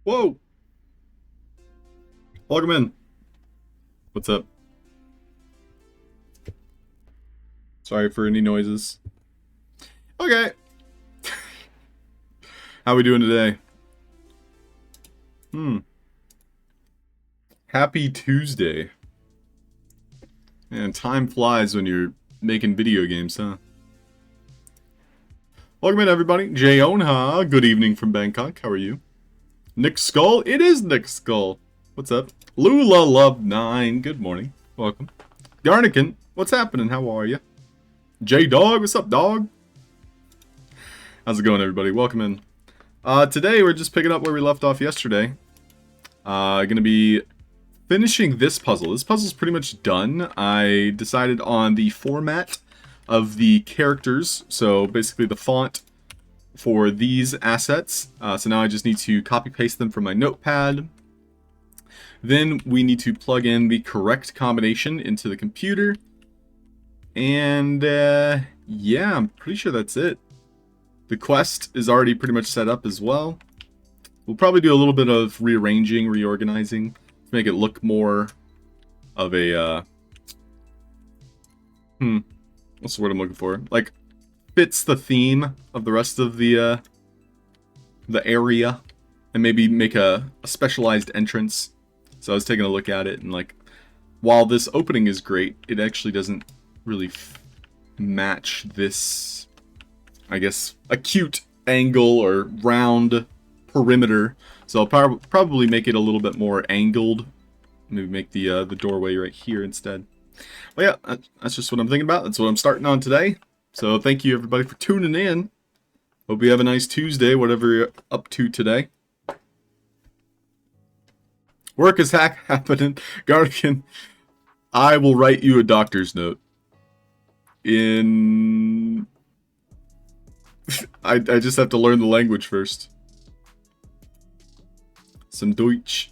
Whoa! Welcome in. What's up? Sorry for any noises. Okay. How we doing today? Happy Tuesday. Man, time flies when you're making video games, huh? Welcome in, everybody. Jayonha, good evening from Bangkok. How are you? Nick Skull? It is Nick Skull. What's up? Lula Love 9, good morning. Welcome. Garnican, what's happening? How are you? J-Dog, what's up, dog? How's it going, everybody? Welcome in. Today, we're just picking up where we left off yesterday. Gonna be finishing this puzzle. This puzzle's pretty much done. I decided on the format of the characters. So, basically the font for these assets. So now I just need to copy-paste them from my notepad. Then we need to plug in the correct combination into the computer. And, yeah, I'm pretty sure that's it. The quest is already pretty much set up as well. We'll probably do a little bit of rearranging, reorganizing, to make it look more of a, what's the word I'm looking for? Like, fits the theme of the rest of the area, and maybe make a specialized entrance. So I was taking a look at it, and like, while this opening is great, it actually doesn't really match this, I guess, acute angle or round perimeter. So I'll probably make it a little bit more angled. Maybe make the doorway right here instead. But yeah, that's just what I'm thinking about. That's what I'm starting on today. So thank you everybody for tuning in. Hope you have a nice Tuesday, whatever you're up to today. Work is happening. Guardian, I will write you a doctor's note. I just have to learn the language first. Some Deutsch.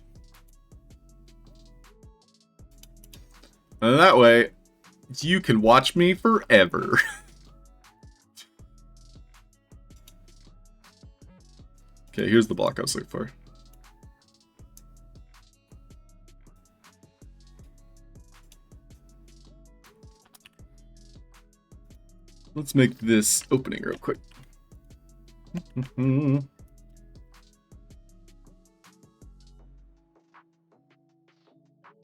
And that way, you can watch me forever. Okay, here's the block I was looking for. Let's make this opening real quick.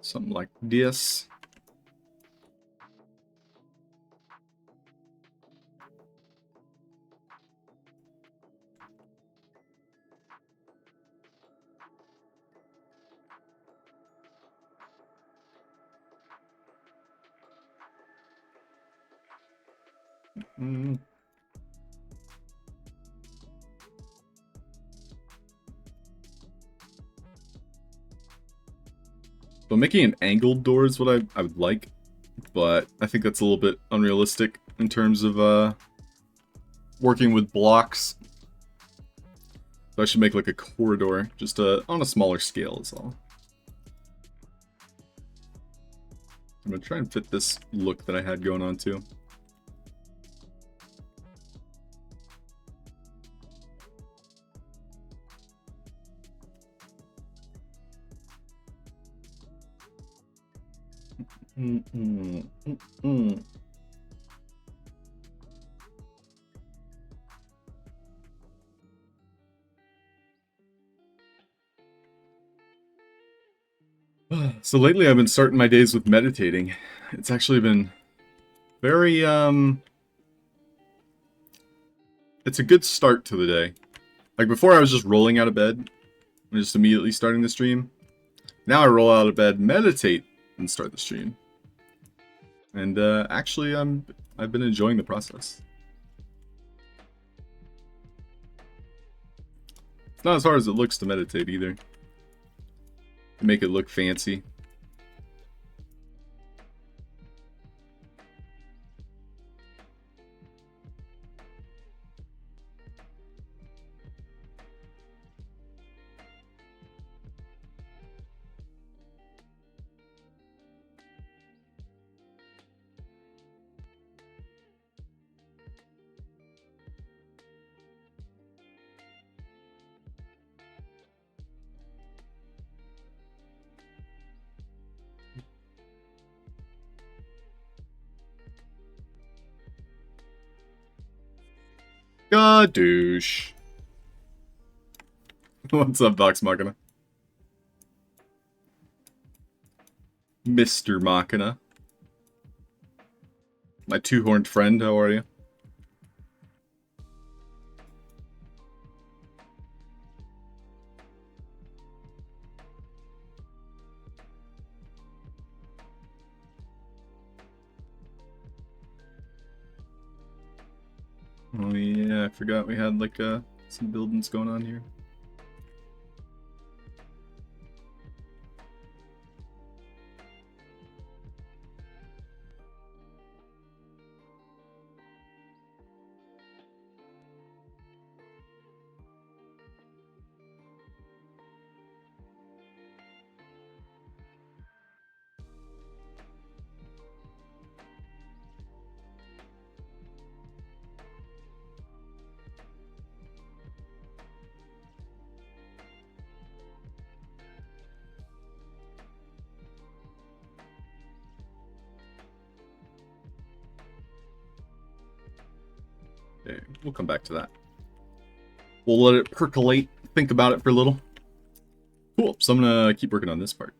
Something like this. So making an angled door is what I would like, but I think that's a little bit unrealistic in terms of working with blocks. So I should make like a corridor, just on a smaller scale is all. I'm gonna try and fit this look that I had going on too. So lately I've been starting my days with meditating. It's actually been very, it's a good start to the day. Like before I was just rolling out of bed and just immediately starting the stream. Now I roll out of bed, meditate, and start the stream. And actually I've been enjoying the process. It's not as hard as it looks to meditate either. Make it look fancy. Gadoosh. What's up, Vox Machina? Mr. Machina. My two-horned friend, how are you? Oh yeah, I forgot we had like some buildings going on here. Okay, we'll come back to that. We'll let it percolate, think about it for a little. Cool, so I'm gonna keep working on this part.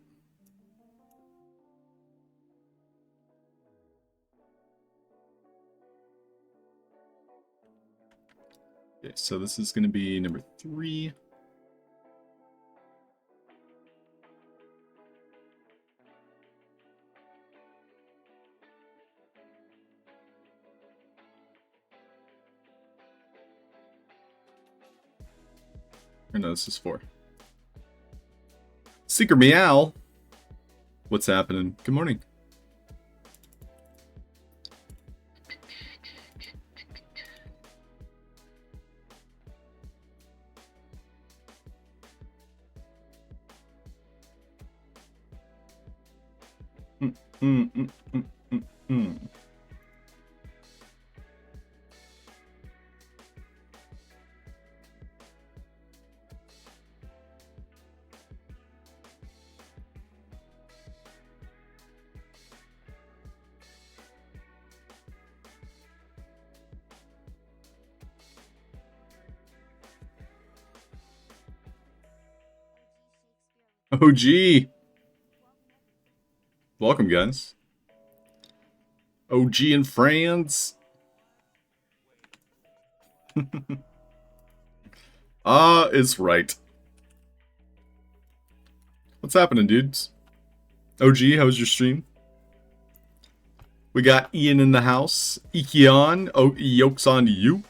Okay, so this is gonna be number 3. Or no, this is 4. Seeker Meow! What's happening? Good morning. OG! Welcome, guys. OG and friends. Is right. What's happening, dudes? OG, how was your stream? We got Ian in the house. Ikion. Oh, yokes on you.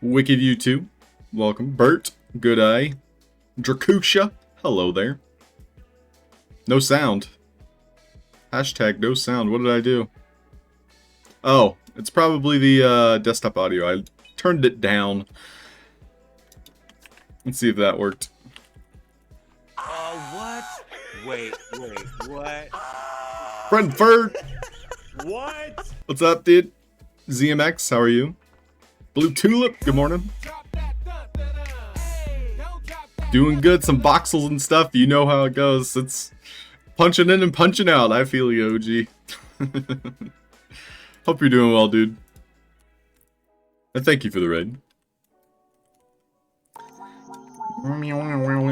Wicked you too. Welcome. Bert. Good eye. Drakusha. Hello there. No sound. Hashtag no sound. What did I do? Oh, it's probably the desktop audio. I turned it down. Let's see if that worked. What? Wait, what? Brentford! What? What's up, dude? ZMX, how are you? Blue Tulip, good morning. Doing good, some voxels and stuff. You know how it goes. It's punching in and punching out. I feel you, OG. Hope you're doing well, dude. And thank you for the raid.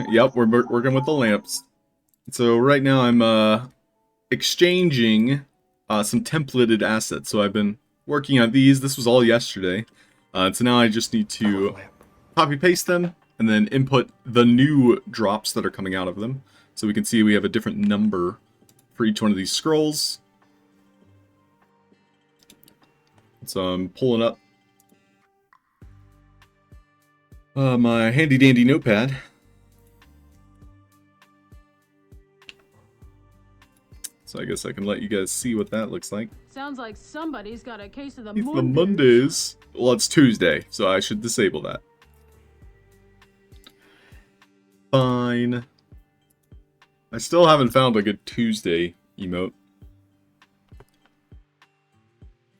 Yep, we're working with the lamps. So right now I'm exchanging some templated assets. So I've been working on these. This was all yesterday. So now I just need to copy paste them and then input the new drops that are coming out of them. So we can see we have a different number for each one of these scrolls. So I'm pulling up my handy dandy notepad. So I guess I can let you guys see what that looks like. Sounds like somebody's got a case of the It's Mondays. the Mondays. Well, it's Tuesday, so I should disable that. Fine. I still haven't found a good Tuesday emote.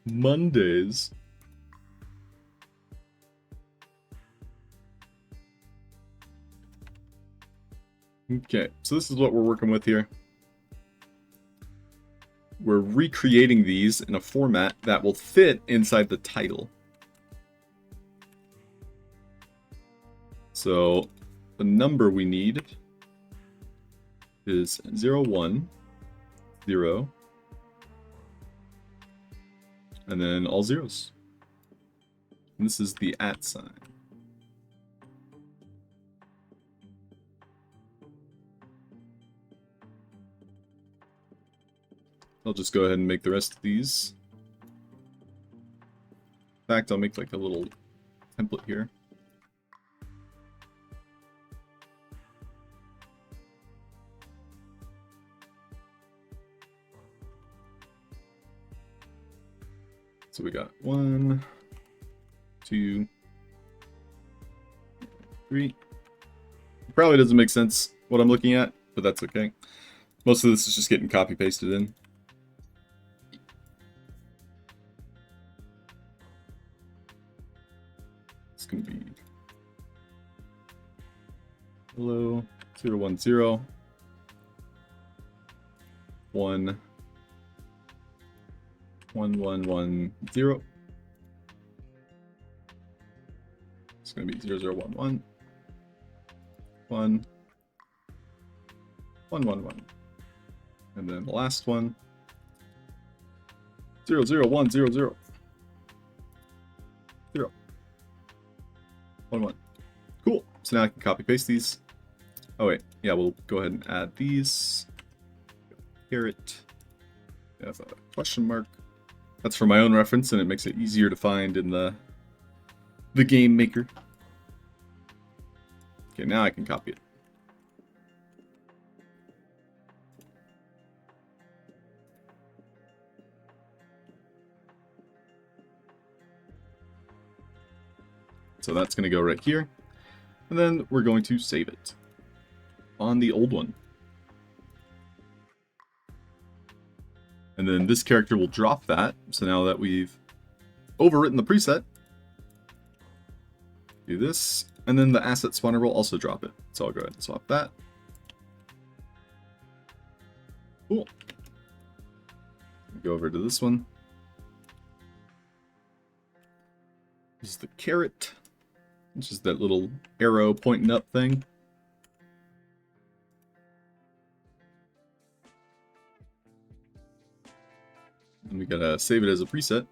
Mondays. Okay, so this is what we're working with here. We're recreating these in a format that will fit inside the title. So the number we need is 0, 1, 0, and then all zeros. And this is the @ sign. I'll just go ahead and make the rest of these. In fact, I'll make like a little template here. So we got 1, 2, 3. Probably doesn't make sense what I'm looking at, but that's okay. Most of this is just getting copy pasted in. It's going to be hello 0, 1, 0, 1, 1, 1, 1, 0. It's going to be 0, 0, 1, 1, 1, 1, 1, 1. And then the last one 0, 0, 1, 0, 0, 0, 1, 1. Cool. So now I can copy paste these. Oh wait, yeah, we'll go ahead and add these. Caret. We have a question mark. That's for my own reference, and it makes it easier to find in the game maker. Okay, now I can copy it. So that's going to go right here. And then we're going to save it on the old one. And then this character will drop that. So now that we've overwritten the preset, do this. And then the asset spawner will also drop it. So I'll go ahead and swap that. Cool. Go over to this one. This is the caret. It's just that little arrow pointing up thing. And we gotta save it as a preset.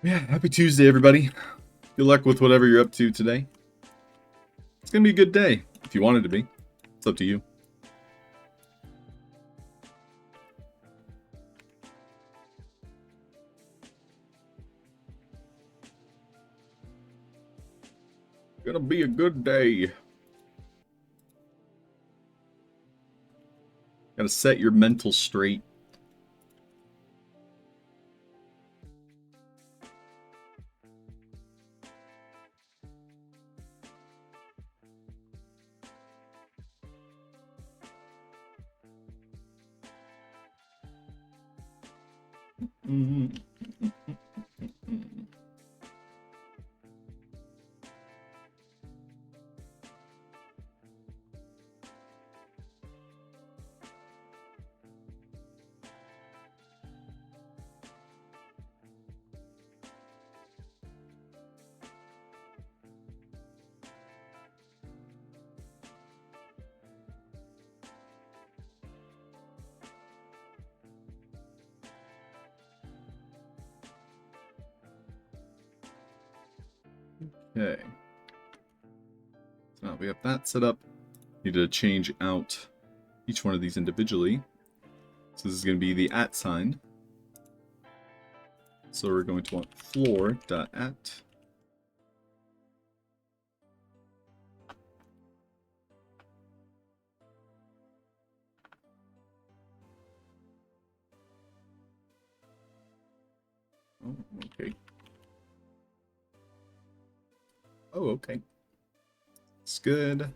Yeah, happy Tuesday, everybody. Good luck with whatever you're up to today. It's gonna be a good day, if you want it to be. It's up to you. Gonna be a good day. Gotta set your mental straight. Okay. So now we have that set up. Need to change out each one of these individually. So this is going to be the @ sign. So we're going to want floor.at. Oh, okay. Oh, okay. It's good.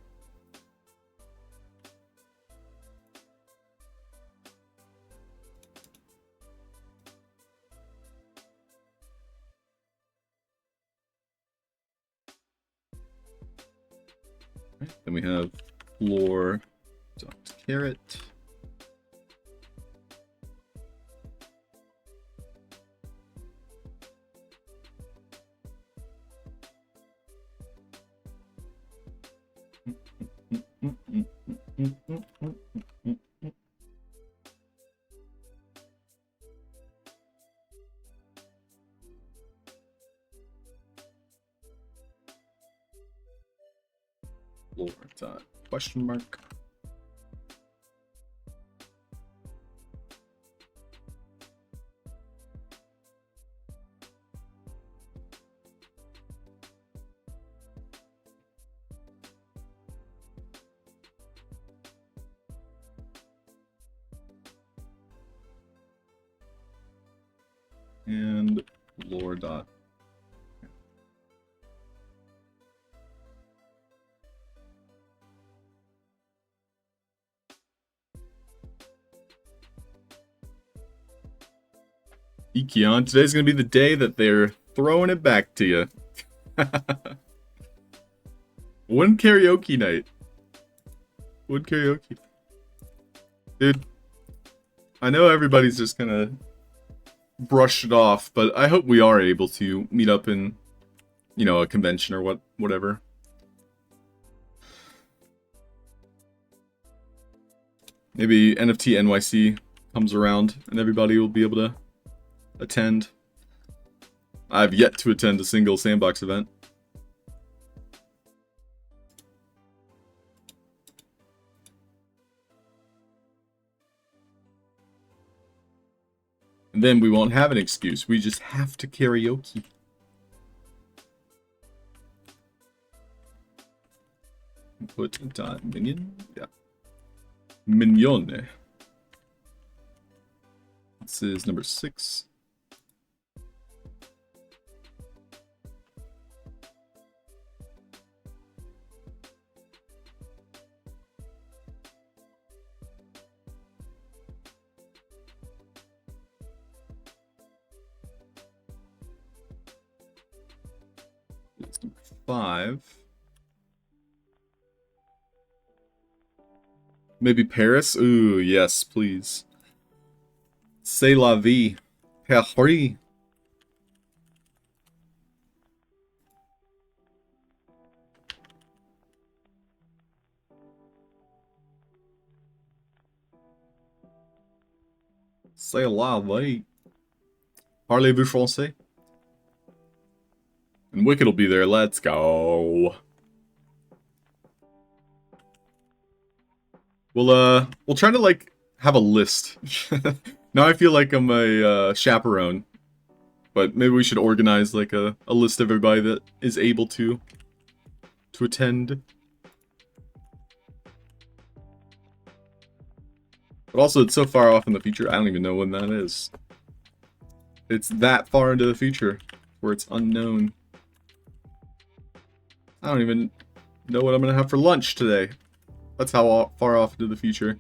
Right, then we have floor.caret. Floor dot question mark. And floor dot. Ekion, today's gonna be the day that they're throwing it back to you. One karaoke night. One karaoke. Dude, I know everybody's just gonna brush it off, but I hope we are able to meet up in, you know, a convention or whatever. Maybe NFT NYC comes around and everybody will be able to attend. I've yet to attend a single sandbox event. And then we won't have an excuse. We just have to karaoke. Put dot minion. Yeah. Mignon. This is number 6. It's number 5. Maybe Paris? Ooh, yes, please. C'est la vie. Paris. C'est la vie. Parlez-vous français? And Wicked will be there. Let's go. We'll try to, like, have a list. Now I feel like I'm a chaperone. But maybe we should organize, like, a list of everybody that is able to attend. But also, it's so far off in the future, I don't even know when that is. It's that far into the future, where it's unknown. I don't even know what I'm gonna have for lunch today. That's how far off into the future.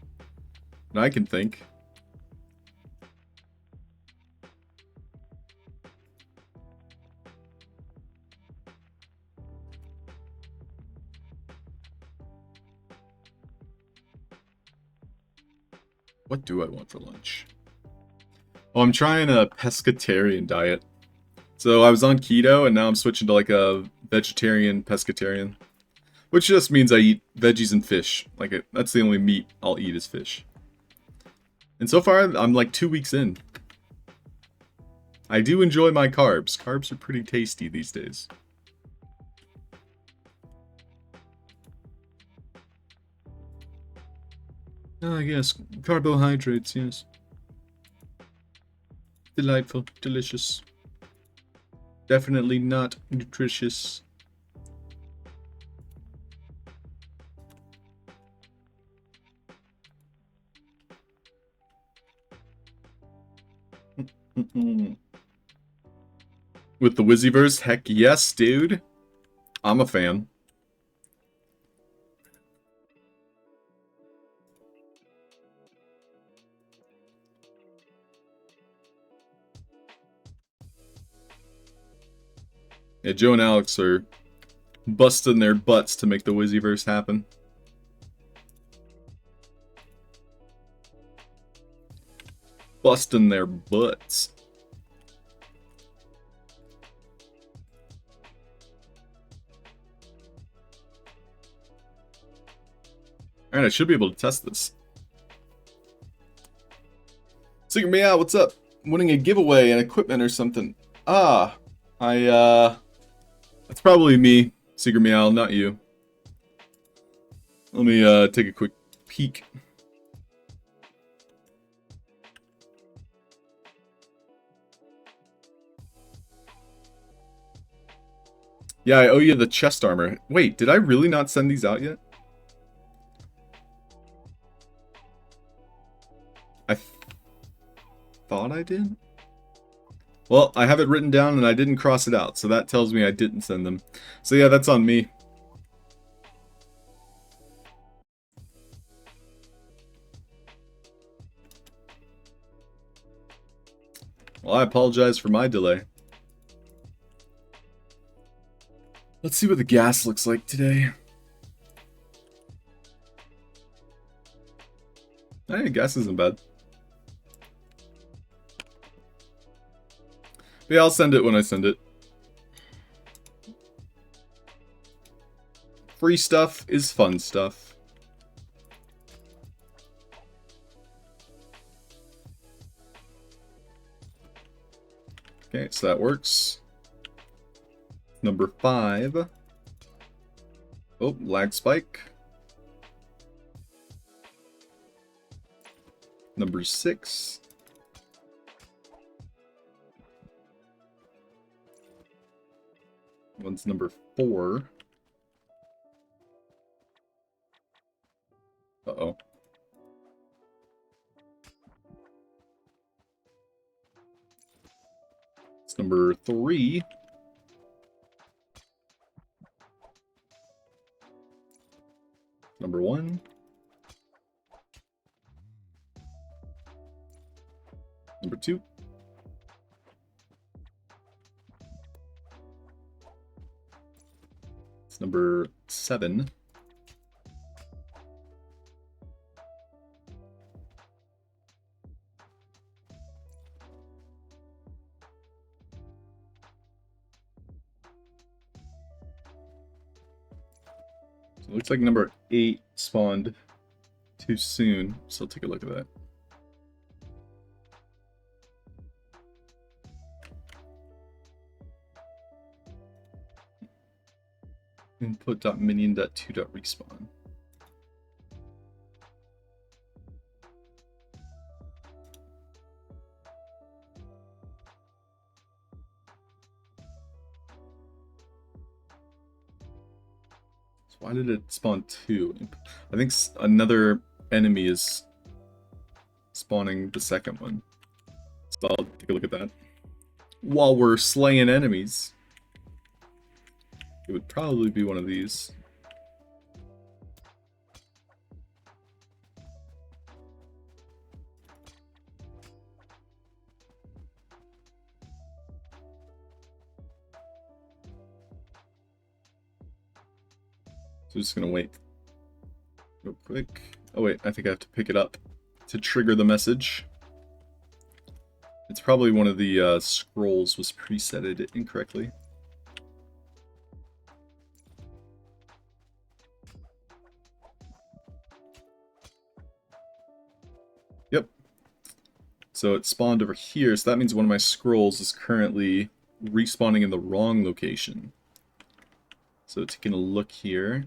And I can think. What do I want for lunch? Oh, I'm trying a pescatarian diet. So I was on keto, and now I'm switching to like a vegetarian pescatarian. Which just means I eat veggies and fish. Like, that's the only meat I'll eat is fish. And so far, I'm like 2 weeks in. I do enjoy my carbs. Carbs are pretty tasty these days. Ah, yes. Carbohydrates, yes. Delightful. Delicious. Definitely not nutritious. With the Wizzyverse? Heck yes, dude. I'm a fan. Yeah, Joe and Alex are busting their butts to make the Wizzyverse happen. Busting their butts. Alright, I should be able to test this. Secret me out, what's up? I'm winning a giveaway and equipment or something. Ah, that's probably me, Secret Meow, not you. Let me take a quick peek. Yeah, I owe you the chest armor. Wait, did I really not send these out yet? I thought I did? Well, I have it written down and I didn't cross it out, so that tells me I didn't send them. So yeah, that's on me. Well, I apologize for my delay. Let's see what the gas looks like today. Hey, gas isn't bad. But yeah, I'll send it when I send it. Free stuff is fun stuff. Okay, so that works. Number 5. Oh, lag spike. Number 6. One's number 4. Uh-oh. It's number 3. Number 1. Number 2. It's number 7. So it looks like number 8 spawned too soon, so I'll take a look at that. Input.minion.2.respawn. So why did it spawn 2? I think another enemy is spawning the second one. So I'll take a look at that. While we're slaying enemies, it would probably be one of these. So just gonna wait real quick. Oh wait, I think I have to pick it up to trigger the message. It's probably one of the scrolls was presetted incorrectly. Yep. So it spawned over here, so that means one of my scrolls is currently respawning in the wrong location. So taking a look here.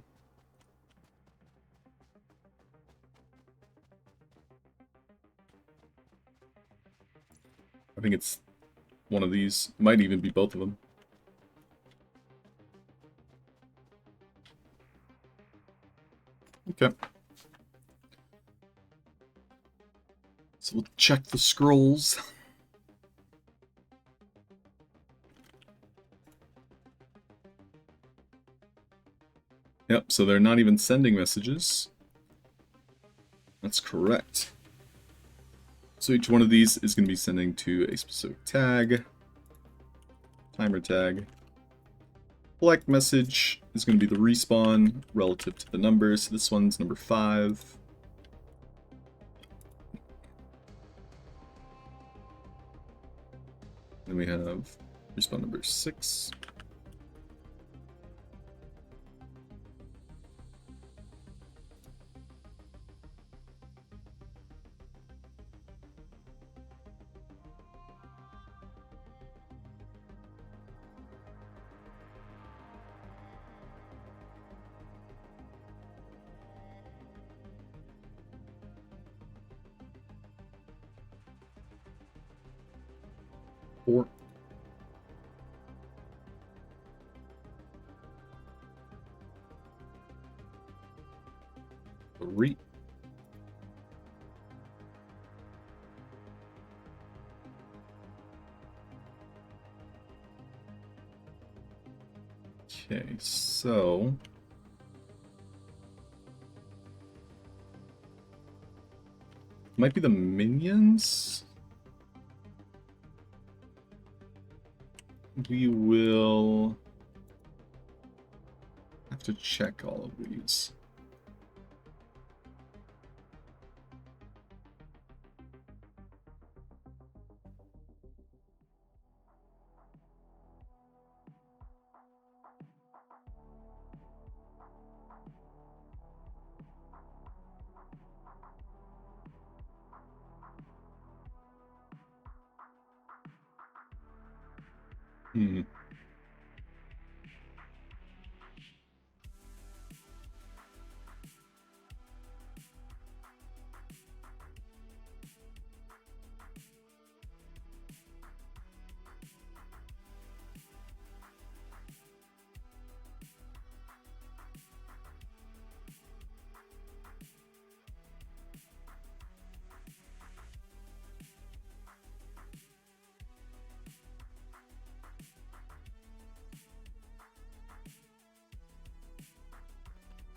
I think it's one of these. Might even be both of them. Okay. So we'll check the scrolls. Yep, so they're not even sending messages. That's correct. So each one of these is going to be sending to a specific tag, timer tag. Select message is going to be the respawn relative to the number. So this one's number 5. Then we have respawn number 6. Four. Three. Okay, so might be the minions. We will have to check all of these.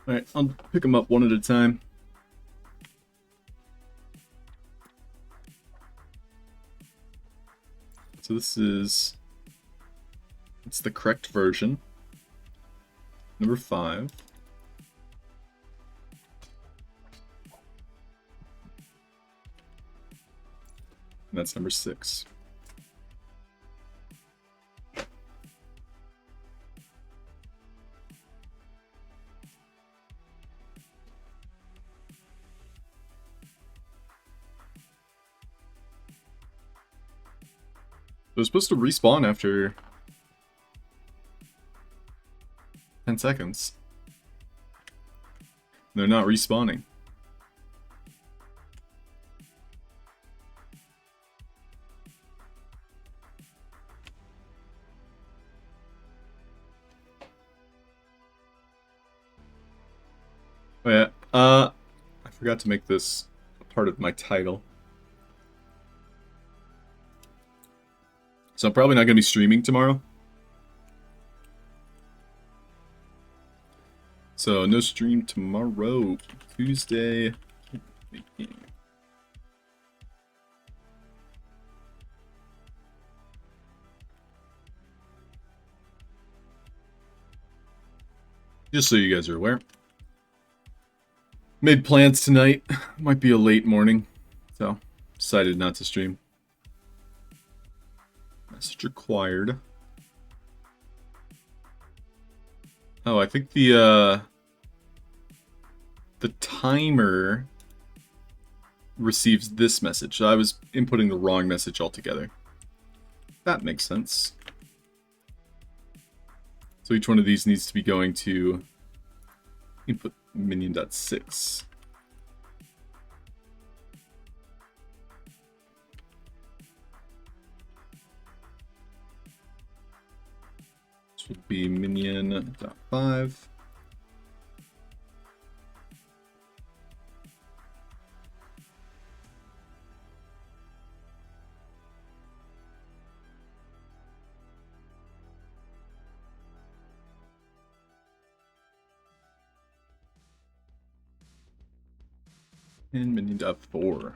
Alright, I'll pick them up one at a time. So this is... it's the correct version. Number 5. And that's number 6. It was supposed to respawn after 10 10 seconds. They're not respawning. Oh yeah, I forgot to make this part of my title. So I'm probably not going to be streaming tomorrow. So no stream tomorrow, Tuesday. Just so you guys are aware. Made plans tonight. Might be a late morning, so decided not to stream. Message required. Oh, I think the timer receives this message. So I was inputting the wrong message altogether. That makes sense. So each one of these needs to be going to input minion.6. This would be minion.5. And minion.4.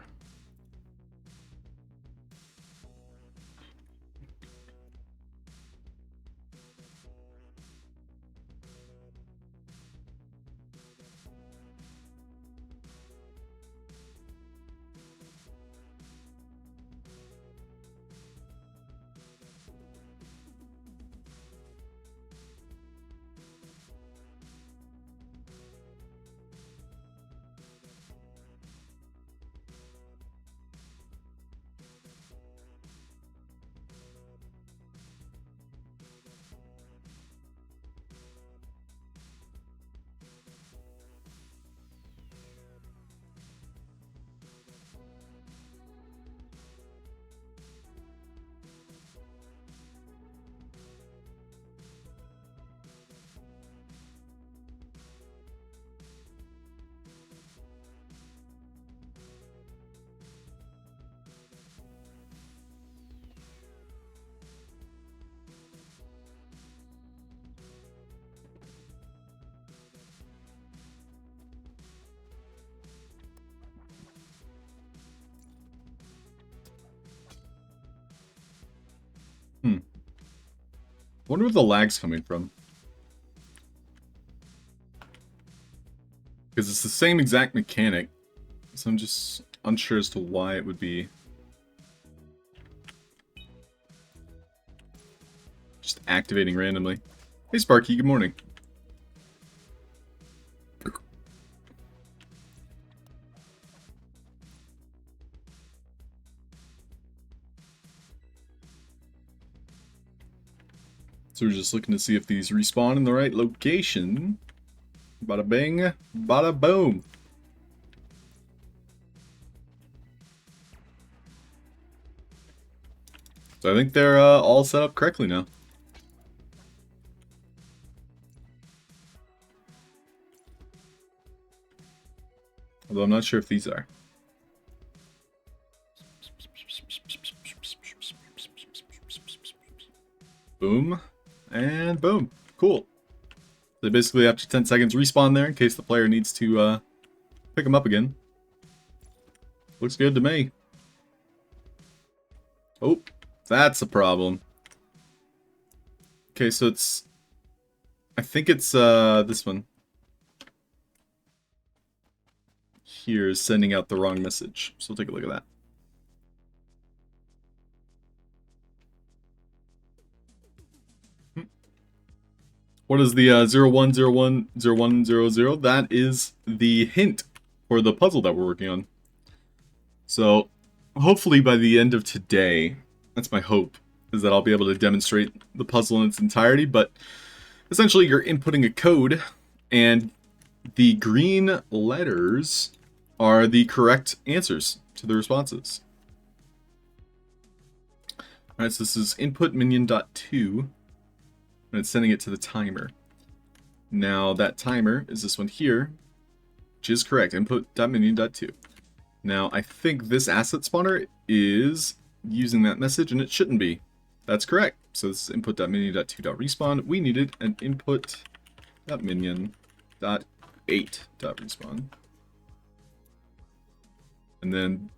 Wonder where the lag's coming from. Because it's the same exact mechanic. So I'm just unsure as to why it would be just activating randomly. Hey Sparky, good morning. So we're just looking to see if these respawn in the right location. Bada bing, bada boom. So I think they're all set up correctly now. Although I'm not sure if these are. Boom. And boom. Cool. They basically, after 10 seconds, respawn there in case the player needs to pick them up again. Looks good to me. Oh, that's a problem. Okay, so it's... I think it's this one. Here is sending out the wrong message. So we'll take a look at that. What is the 01010100? That is the hint for the puzzle that we're working on. So, hopefully by the end of today, that's my hope, is that I'll be able to demonstrate the puzzle in its entirety, but Essentially, you're inputting a code, and the green letters are the correct answers to the responses. Alright, so this is input minion.2, and it's sending it to the timer. Now, that timer is this one here, which is correct, input.minion.2. Now, I think this asset spawner is using that message, and it shouldn't be. That's correct. So this is input.minion.2.respawn. We needed an input.minion.8.respawn. And then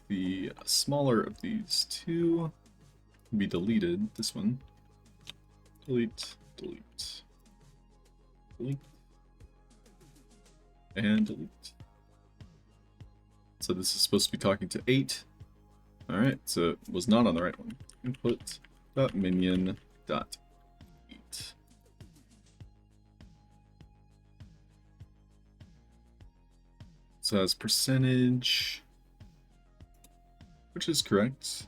the smaller of these two can be deleted. This one. Delete, delete, delete, and delete. So this is supposed to be talking to 8. Alright, so it was not on the right one. Input.minion.8. So that's percentage, which is correct.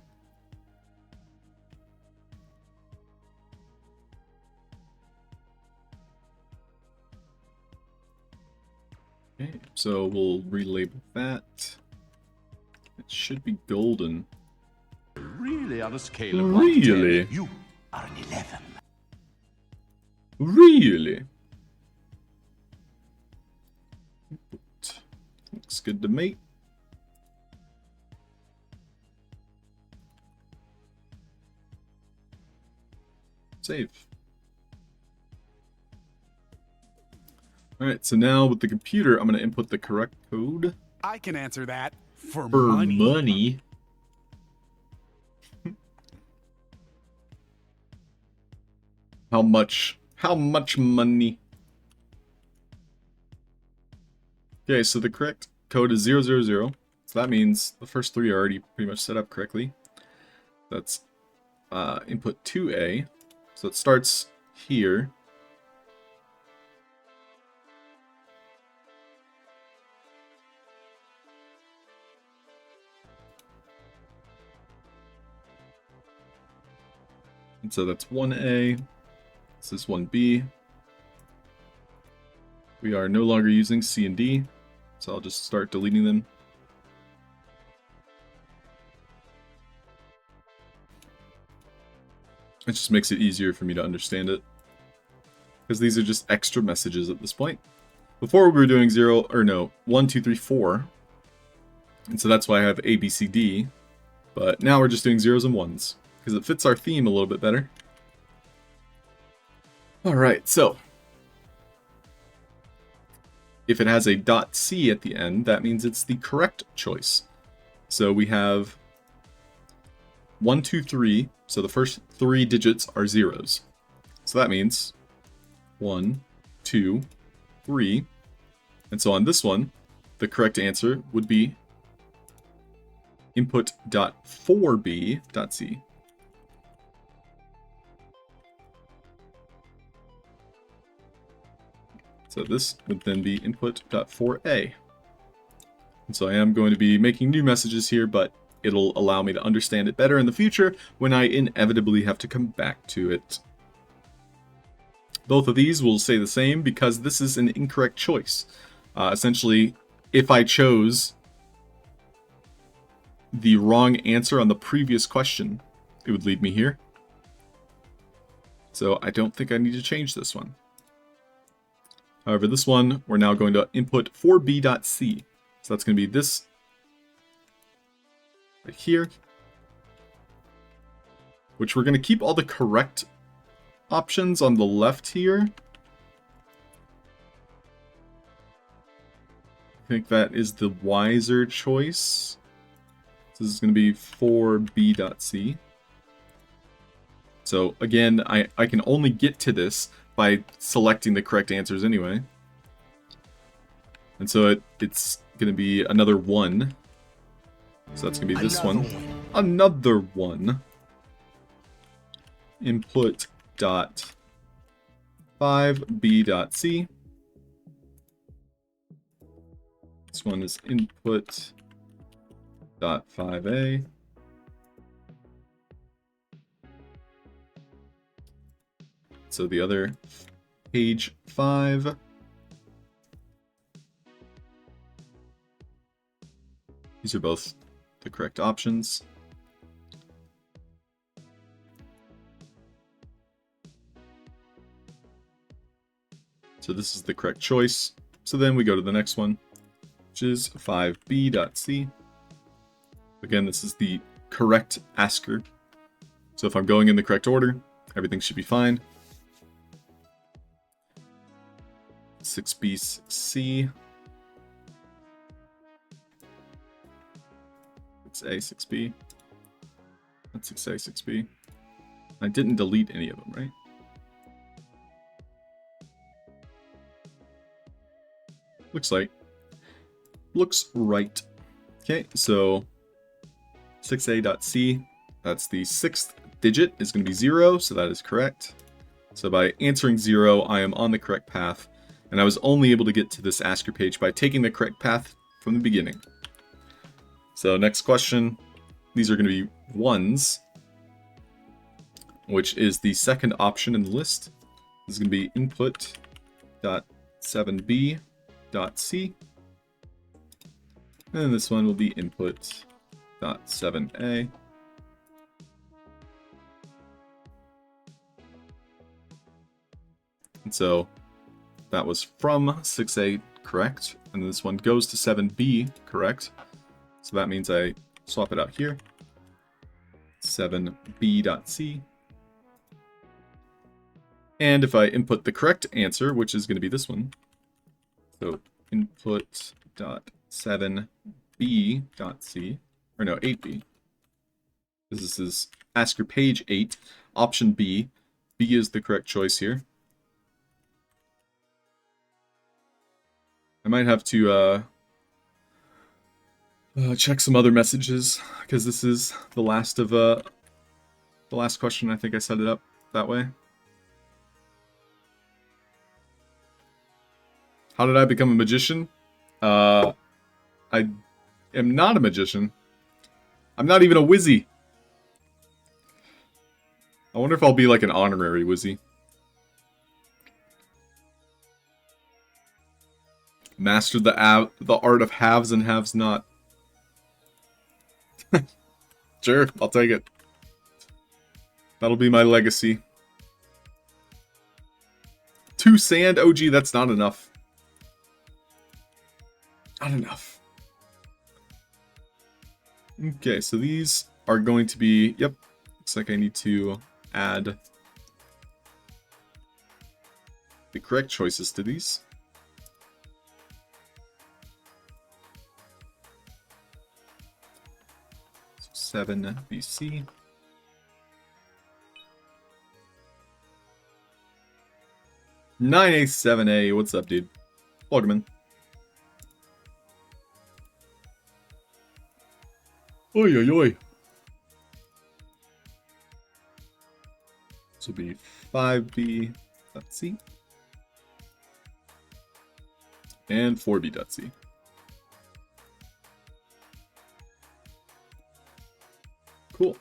Okay, so we'll relabel that. It should be golden. Really, on a scale of Really? 1 to 10, you are an 11. Really? Looks good to me. Save. Alright, so now with the computer, I'm going to input the correct code. I can answer that. For money. money. How much? How much money? Okay, so the correct code is 000. So that means the first three are already pretty much set up correctly. That's input 2A. So it starts here. And so that's 1A. This is 1B. We are no longer using C and D, so I'll just start deleting them. It just makes it easier for me to understand it, because these are just extra messages at this point. Before we were doing 1, 2, 3, 4, and so that's why I have A, B, C, D, but now we're just doing zeros and ones, because it fits our theme a little bit better. Alright, so if it has a .c at the end, that means it's the correct choice. So we have 1, 2, 3, so the first 3 digits are zeros. So that means 1, 2, 3, and so on this one, the correct answer would be input.4b.c. So this would then be input.4a. And so I am going to be making new messages here, but it'll allow me to understand it better in the future when I inevitably have to come back to it. Both of these will say the same because this is an incorrect choice. Essentially, if I chose the wrong answer on the previous question, it would lead me here. So I don't think I need to change this one. However, this one, we're now going to input 4b.c. So that's going to be this right here, which we're going to keep all the correct options on the left here. I think that is the wiser choice. This is going to be 4b.c. So again, I can only get to this by selecting the correct answers anyway. And so it's going to be another 1. So that's going to be this one. Another one. Input dot 5b.c. This one is input dot 5a. So the other page 5. These are both the correct options. So this is the correct choice. So then we go to the next one, which is 5B.C. Again, this is the correct asker. So if I'm going in the correct order, everything should be fine. 6B, 6C. 6A, 6B. That's 6A, 6B. I didn't delete any of them, right? Looks right. Okay, so 6A.C, that's the 6th digit, is going to be 0, so that is correct. So by answering 0, I am on the correct path, and I was only able to get to this asker page by taking the correct path from the beginning. So next question, these are going to be 1s, which is the second option in the list. This is going to be input.7b.c. And this one will be input.7a. And so that was from 6a correct, and this one goes to 7b correct. So that means I swap it out here. 7b.c. And if I input the correct answer, which is going to be this one, so input.7b.c, or no, 8b. This is asker page 8, option B. B is the correct choice here. I might have to check some other messages, because this is the last of the last question. I think I set it up that way. How did I become a magician? I am not a magician. I'm not even a wizzy. I wonder if I'll be like an honorary wizzy. Mastered the art of haves and haves not. Sure, I'll take it. That'll be my legacy. 2 sand? OG, that's not enough. Not enough. Okay, so these are going to be... Yep, looks like I need to add the correct choices to these. So 7 BC. Nine A 7A. What's up, dude? Welcome in. Oi, oi, oi. This will be 5B.C and 4B.C. Cool.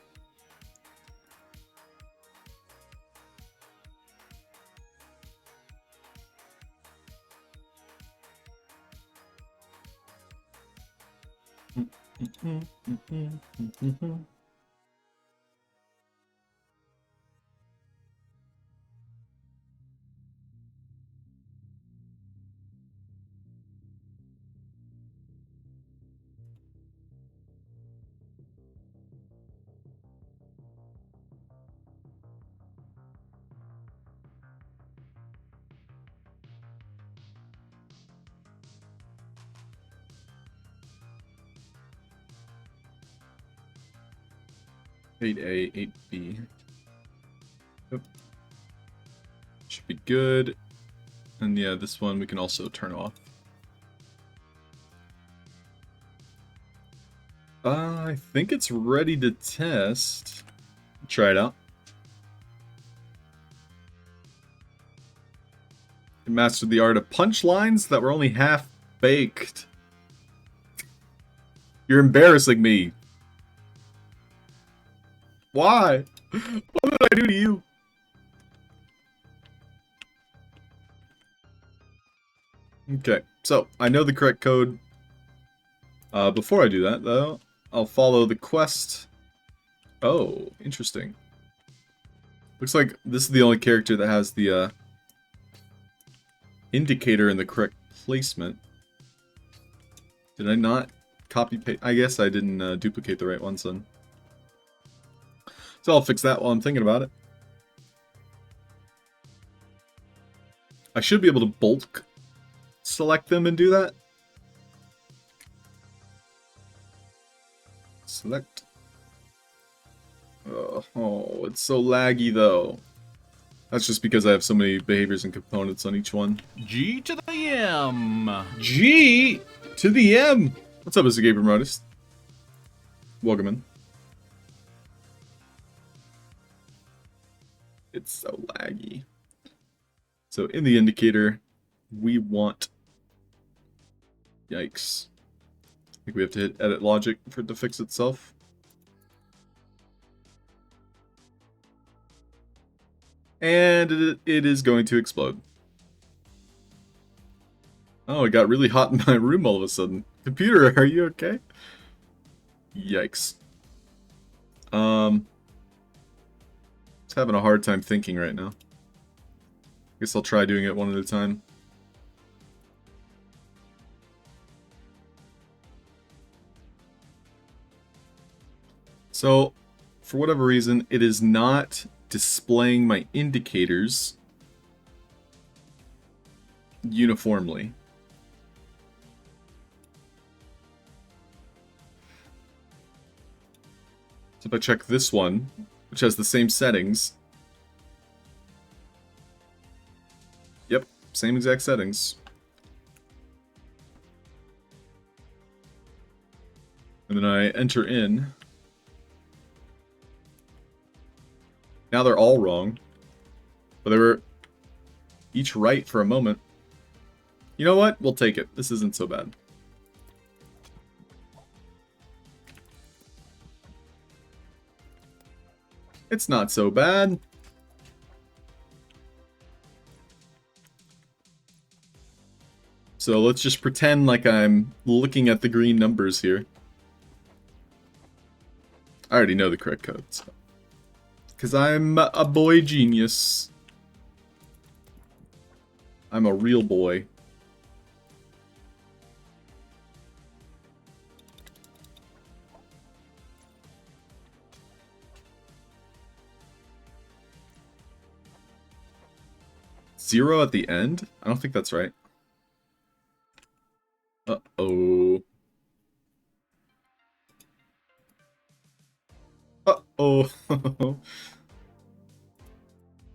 Eight A, 8B. Yep. Should be good. And yeah, this one we can also turn off. I think it's ready to test. Try it out. You mastered the art of punchlines that were only half baked. You're embarrassing me. Why? What did I do to you? Okay, so I know the correct code. Before I do that, though, I'll follow the quest. Oh, interesting. Looks like this is the only character that has the indicator in the correct placement. Did I not copy paste? I guess I didn't duplicate the right ones then. So I'll fix that while I'm thinking about it. I should be able to bulk select them and do that. Select. Oh, it's so laggy though. That's just because I have so many behaviors and components on each one. G to the M. G to the M. What's up, Mr. Gabriel Modest? Welcome in. It's so laggy. So in the indicator, we want... Yikes. I think we have to hit edit logic for it to fix itself. And it is going to explode. Oh, it got really hot in my room all of a sudden. Computer, are you okay? Yikes. Just having a hard time thinking right now. Guess I'll try doing it one at a time. So, for whatever reason, it is not displaying my indicators uniformly. So if I check this one, which has the same settings. Yep, same exact settings. And then I enter in. Now they're all wrong. But they were each right for a moment. You know what? We'll take it. This isn't so bad. It's not so bad. So let's just pretend like I'm looking at the green numbers here. I already know the correct code, so. Because I'm a boy genius. I'm a real boy. Zero at the end? I don't think that's right. Uh-oh. Uh-oh.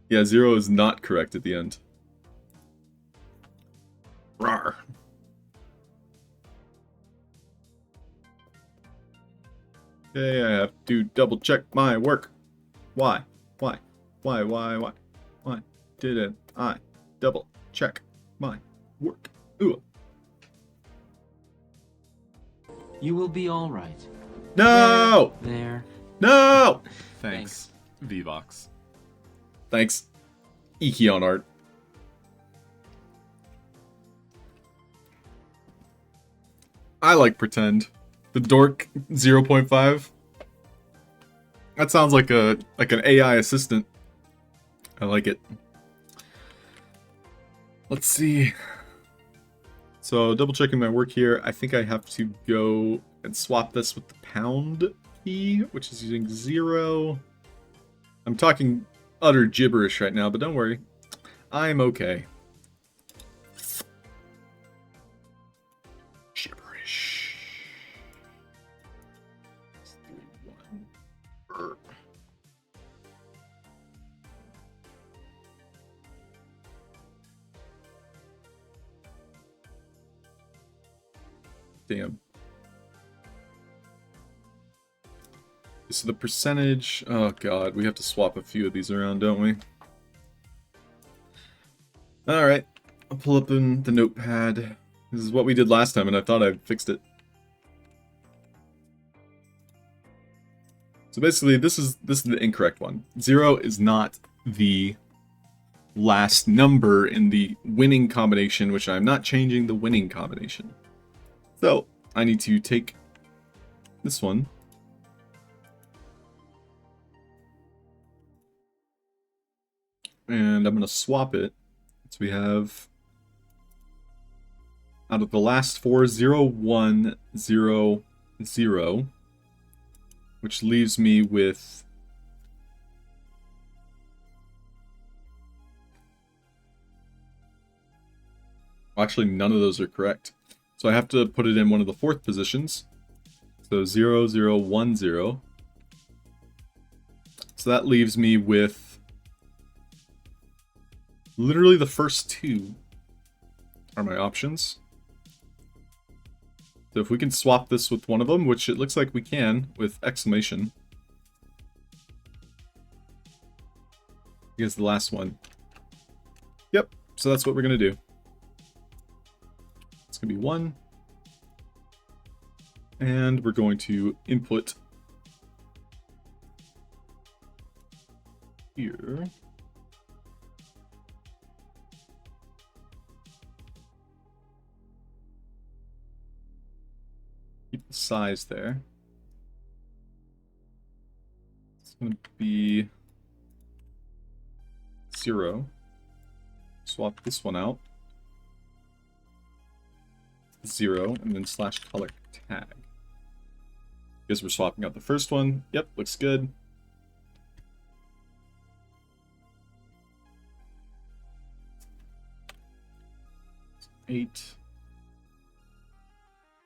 Yeah, zero is not correct at the end. Rawr. Okay, I have to double check my work. Why? Why? Why didn't I double check my work? Ooh. You will be all right. No! There. No! Thanks, VOX. Thanks, Ekion Art. I like pretend. The dork 0.5. That sounds like an AI assistant. I like it. Let's see. So double checking my work here. I think I have to go and swap this with the pound key, which is using 0. I'm talking utter gibberish right now, but don't worry. I'm okay. Gibberish. Damn. So the percentage... Oh god, we have to swap a few of these around, don't we? Alright, I'll pull up in the notepad. This is what we did last time, and I thought I'd fixed it. So basically, this is the incorrect one. 0 is not the last number in the winning combination, which I'm not changing the winning combination. So I need to take this one. And I'm going to swap it. So we have, out of the last four, 0, 1, 0, 0, which leaves me with actually none of those are correct. So I have to put it in one of the fourth positions. So 0, 0, 1, 0. So that leaves me with literally the first two are my options. So if we can swap this with one of them, which it looks like we can with exclamation. Here's the last one. Yep, so that's what we're going to do. It's going to be 1. And we're going to input here. Keep the size there. It's going to be 0. Swap this one out. 0, and then /color tag. Because we're swapping out the first one. Yep, looks good. It's 8.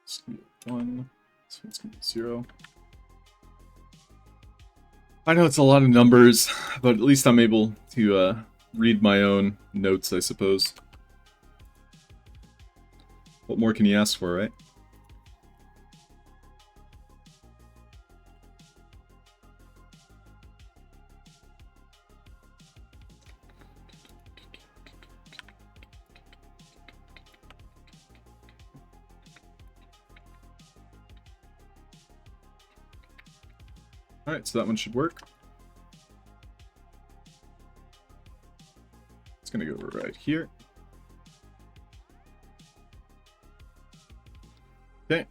It's gonna be 1. This one's gonna be 0. I know it's a lot of numbers, but at least I'm able to read my own notes, I suppose. What more can you ask for, right? Alright, so that one should work. It's gonna go right here. Okay.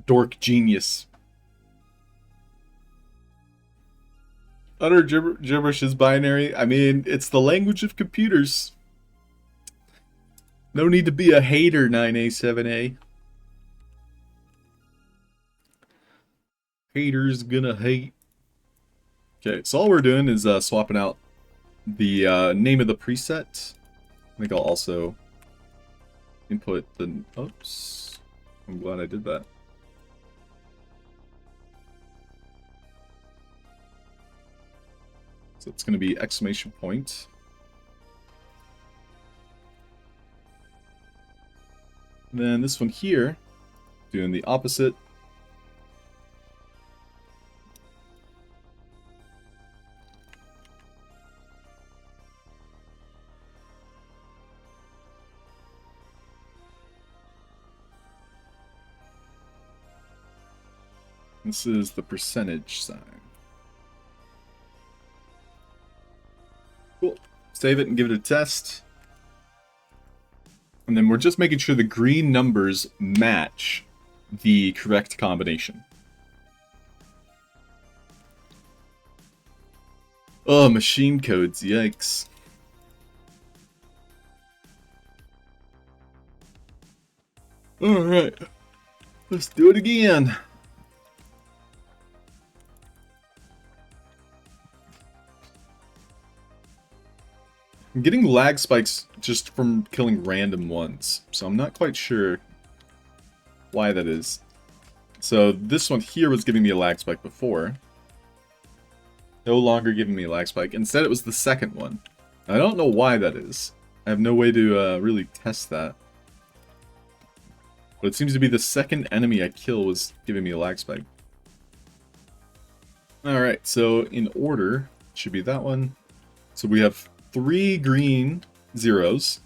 Dork genius. Utter gibberish is binary. I mean, it's the language of computers. No need to be a hater, 9A, 7A. Haters gonna hate. Okay, so all we're doing is swapping out the name of the preset. I think I'll also input the... Oops. I'm glad I did that. So it's going to be exclamation point. And then this one here, doing the opposite. This is the percentage sign. Cool. Save it and give it a test. And then we're just making sure the green numbers match the correct combination. Oh, machine codes, yikes. Alright. Let's do it again. I'm getting lag spikes just from killing random ones, so I'm not quite sure why that is. So this one here was giving me a lag spike before. No longer giving me a lag spike. Instead it was the second one. I don't know why that is. I have no way to really test that. But it seems to be the second enemy I kill was giving me a lag spike. Alright, so in order, it should be that one. So we have 3 green zeros.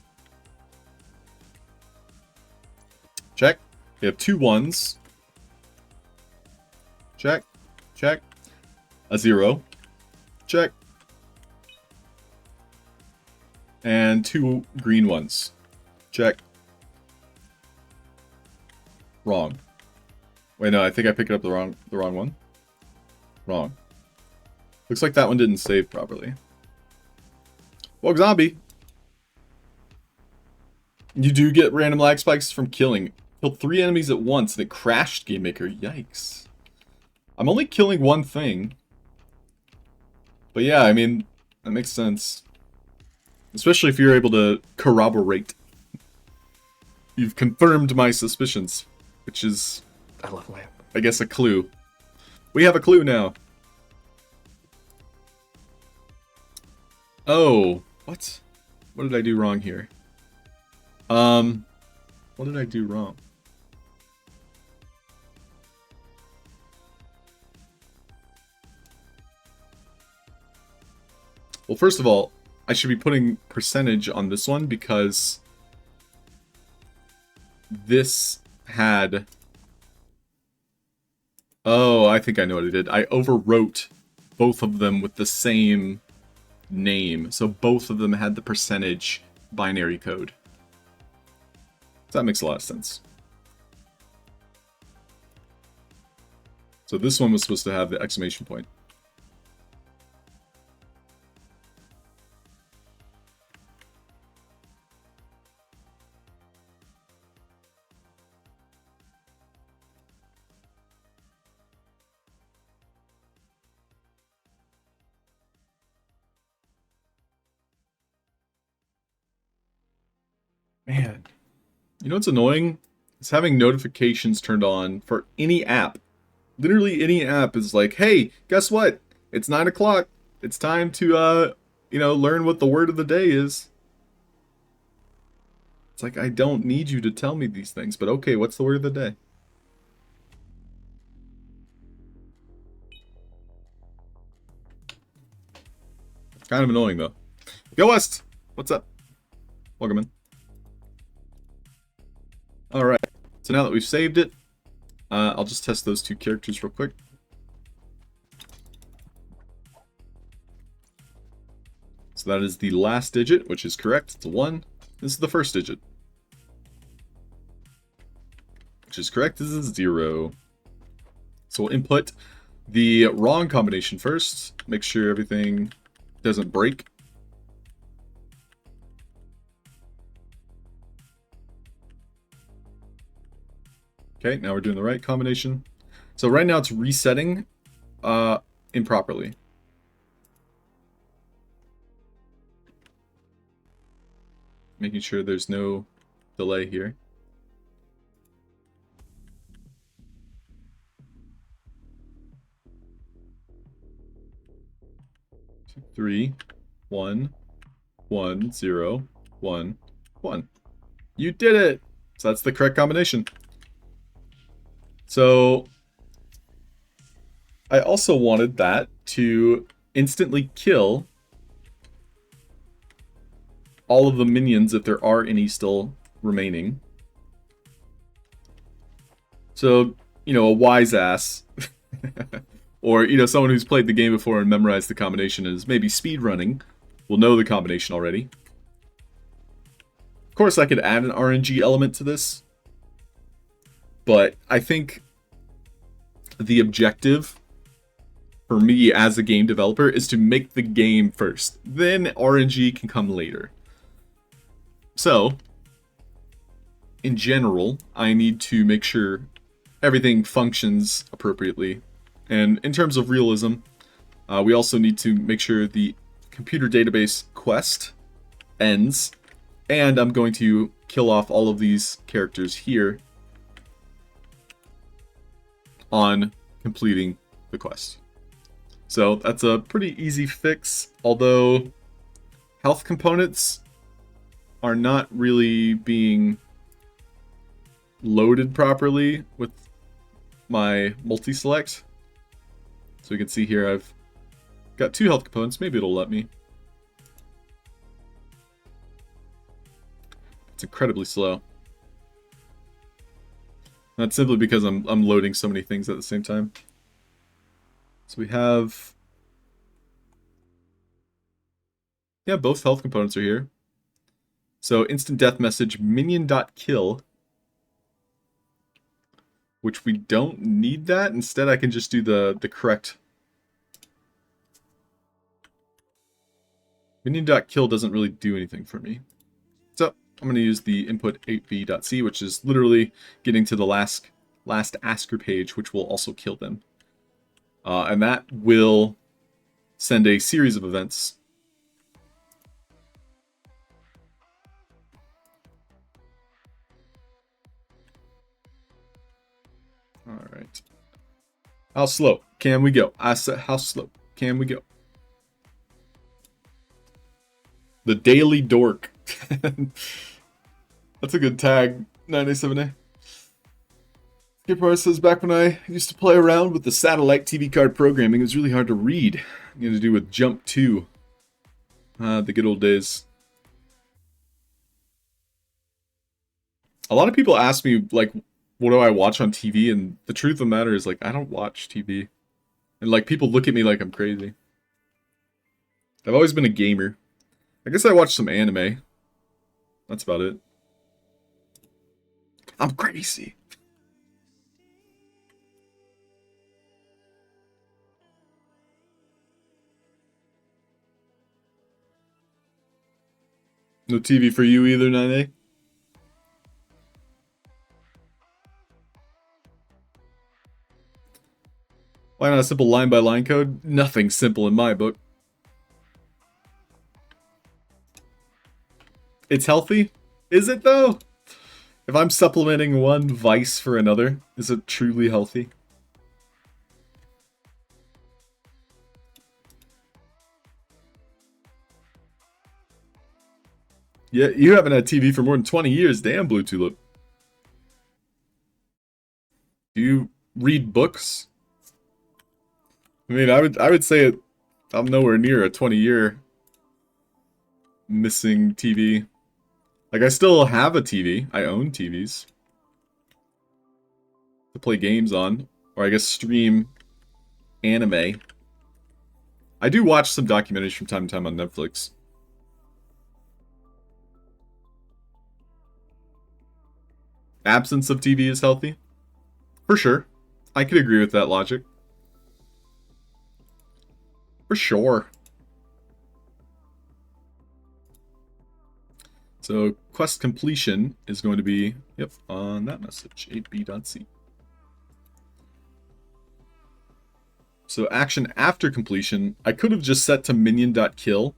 Check. We have 2 ones. Check. Check. A 0. Check. And 2 green ones. Check. Wrong. Wait, no, I think I picked up the wrong one. Wrong. Looks like that one didn't save properly. Wog zombie. You do get random lag spikes from killing. Killed 3 enemies at once and it crashed Game Maker. Yikes. I'm only killing one thing. But yeah, I mean, that makes sense. Especially if you're able to corroborate. You've confirmed my suspicions. Which is, I love lamp. I guess, a clue. We have a clue now. Oh, what? What did I do wrong here? What did I do wrong? Well, first of all, I should be putting percentage on this one because this had... Oh, I think I know what I did. I overwrote both of them with the same name. So both of them had the percentage binary code. So that makes a lot of sense. So this one was supposed to have the exclamation point. Man, you know what's annoying? It's having notifications turned on for any app. Literally any app is like, hey, guess what? It's 9 o'clock. It's time to, learn what the word of the day is. It's like, I don't need you to tell me these things, but okay, what's the word of the day? Kind of annoying, though. Go West! What's up? Welcome in. Alright, so now that we've saved it, I'll just test those 2 characters real quick. So that is the last digit, which is correct. It's a 1. This is the first digit, which is correct. This is 0. So we'll input the wrong combination first. Make sure everything doesn't break. Okay, now we're doing the right combination. So right now it's resetting improperly. Making sure there's no delay here. Two, 3, 1, 1, 0, 1, 1. You did it! So that's the correct combination. So I also wanted that to instantly kill all of the minions if there are any still remaining. So, a wise ass or, someone who's played the game before and memorized the combination and is maybe speedrunning will know the combination already. Of course, I could add an RNG element to this. But I think the objective for me as a game developer is to make the game first. Then RNG can come later. So, in general, I need to make sure everything functions appropriately. And in terms of realism, we also need to make sure the computer database quest ends. And I'm going to kill off all of these characters here on completing the quest. So that's a pretty easy fix, although health components are not really being loaded properly with my multi-select. So you can see here I've got 2 health components. Maybe it'll let me. It's incredibly slow. That's simply because I'm loading so many things at the same time. So we have Yeah, both health components are here. So instant death message minion.kill, which we don't need that. Instead, I can just do the correct. Minion.kill doesn't really do anything for me. So I'm going to use the input 8v.c, which is literally getting to the last asker page, which will also kill them. And that will send a series of events. Alright. How slow can we go? I said, how slow can we go? The Daily Dork. That's a good tag, 987A. Skipper says, back when I used to play around with the satellite TV card programming, it was really hard to read. You had to do with Jump 2. The good old days. A lot of people ask me, like, what do I watch on TV? And the truth of the matter is, like, I don't watch TV. And, like, people look at me like I'm crazy. I've always been a gamer. I guess I watch some anime. That's about it. I'm crazy. No TV for you either, 9A? Why not a simple line-by-line code? Nothing simple in my book. It's healthy? Is it, though? If I'm supplementing one vice for another, is it truly healthy? Yeah, you haven't had TV for more than 20 years. Damn, Blue Tulip. Do you read books? I mean, I would say I'm nowhere near a 20-year missing TV. Like, I still have a TV. I own TVs to play games on, or I guess stream anime. I do watch some documentaries from time to time on Netflix. Absence of TV is healthy? For sure. I could agree with that logic. For sure. So quest completion is going to be, yep, on that message, 8b.c. So action after completion, I could have just set to minion.kill.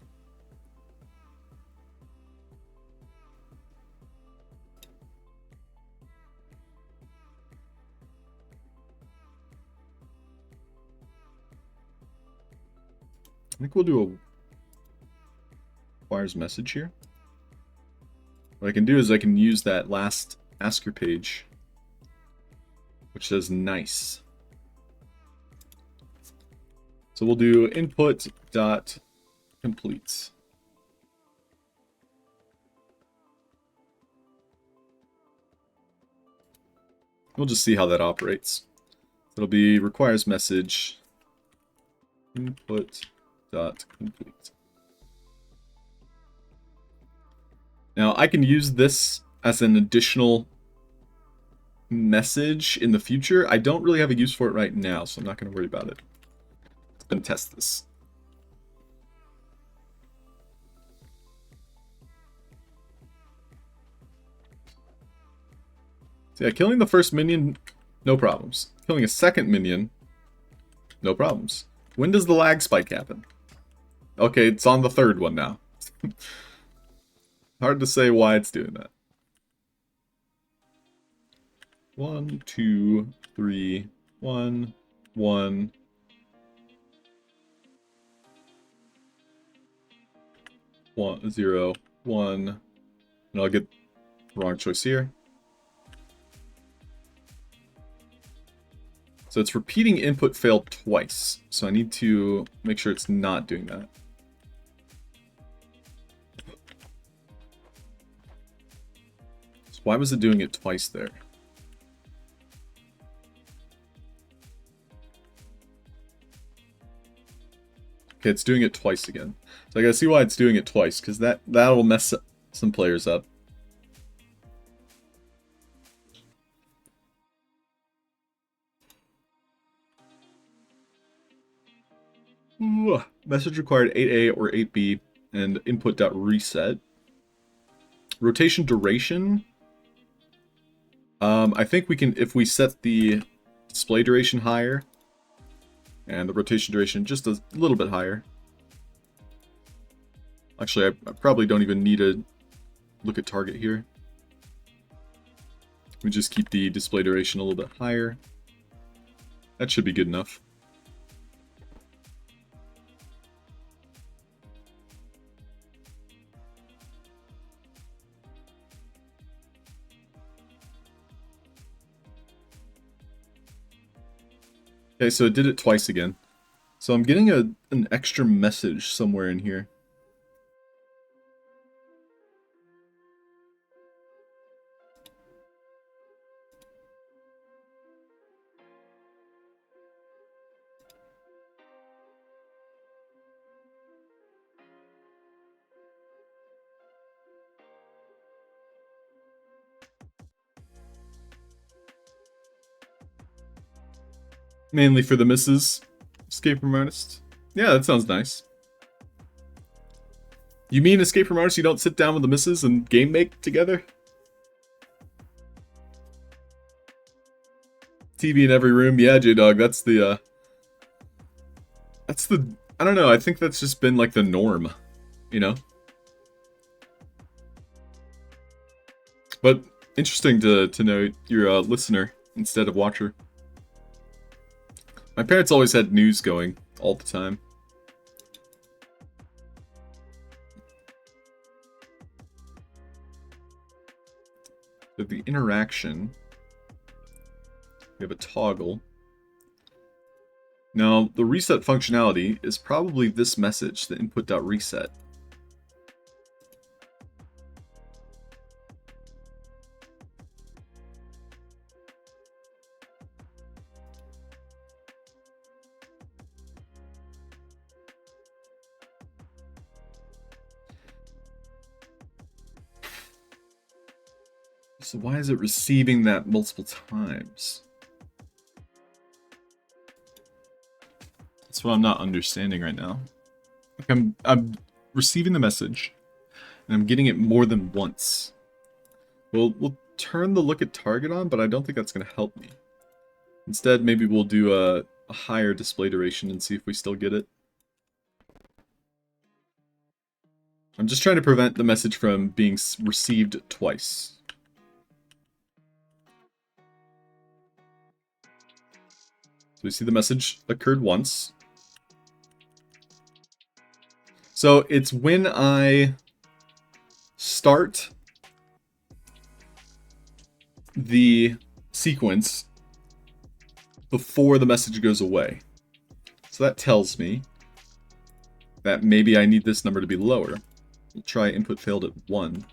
I think we'll do a wires message here. What I can do is I can use that last asker page, which says nice. So we'll do input dot complete. We'll just see how that operates. It'll be requires message input dot complete. Now I can use this as an additional message in the future. I don't really have a use for it right now, so I'm not going to worry about it. Let's go and test this. So yeah, killing the first minion, no problems. Killing a second minion, no problems. When does the lag spike happen? Okay, it's on the third one now. Hard to say why it's doing that. 1, 2, 3, 1, 1. 1, 0, 1. And I'll get the wrong choice here. So it's repeating input failed twice. So I need to make sure it's not doing that. So why was it doing it twice there? Okay, it's doing it twice again. So I gotta see why it's doing it twice, because that'll mess some players up. Ooh, message required 8A or 8B and input.reset. Rotation duration. I think we can, if we set the display duration higher and the rotation duration just a little bit higher. Actually, I probably don't even need to look at target here. We just keep the display duration a little bit higher. That should be good enough. Okay, so it did it twice again. So I'm getting an extra message somewhere in here. Mainly for the misses. Escape from Artist. Yeah, that sounds nice. You mean Escape from Artist, you don't sit down with the misses and game make together? TV in every room. Yeah, J-Dog, that's the, I don't know, I think that's just been like the norm, you know? But interesting to know you're a listener instead of watcher. My parents always had news going all the time. So the interaction, we have a toggle. Now, the reset functionality is probably this message, the input.reset. So why is it receiving that multiple times? That's what I'm not understanding right now. Like I'm receiving the message, and I'm getting it more than once. We'll turn the look at target on, but I don't think that's going to help me. Instead, maybe we'll do a higher display duration and see if we still get it. I'm just trying to prevent the message from being received twice. So we see the message occurred once. So it's when I start the sequence before the message goes away. So that tells me that maybe I need this number to be lower. We'll try input failed at 1.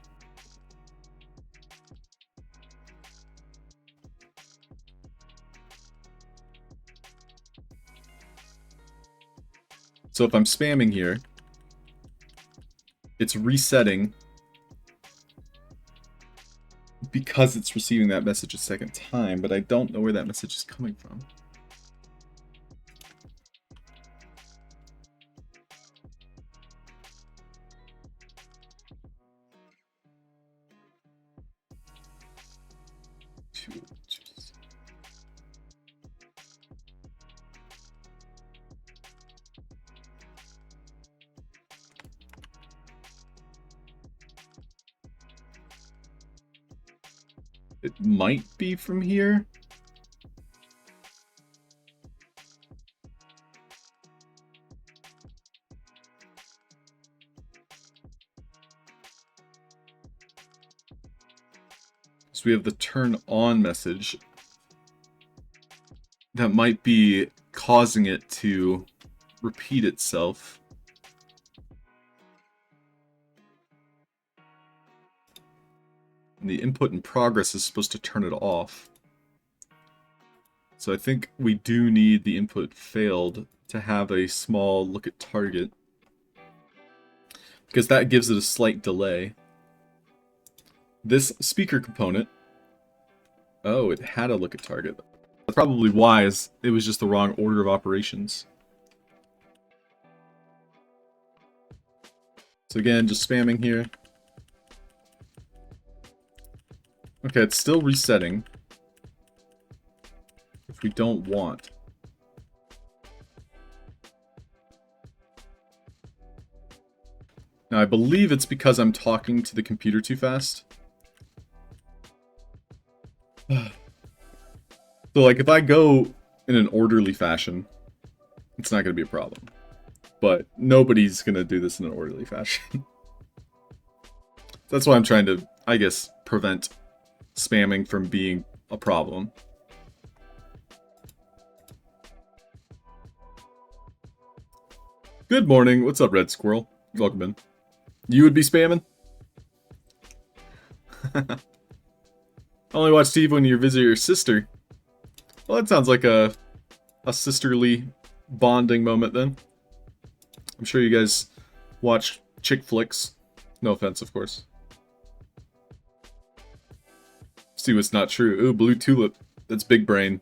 So if I'm spamming here, it's resetting because it's receiving that message a second time, but I don't know where that message is coming from. It might be from here. So we have the turn on message. That might be causing it to repeat itself. And the input in progress is supposed to turn it off. So I think we do need the input failed to have a small look at target, because that gives it a slight delay. This speaker component, oh, it had a look at target. That's probably why it was just the wrong order of operations. So again, just spamming here. Okay, it's still resetting. If we don't want. Now, I believe it's because I'm talking to the computer too fast. So, like, if I go in an orderly fashion, it's not going to be a problem. But nobody's going to do this in an orderly fashion. That's why I'm trying to, I guess, prevent spamming from being a problem. Good morning. What's up, Red Squirrel? Welcome in. You would be spamming? Only watch TV when you visit your sister. Well, that sounds like a sisterly bonding moment then. I'm sure you guys watch chick flicks. No offense, of course. See what's not true. Ooh, Blue Tulip. That's big brain.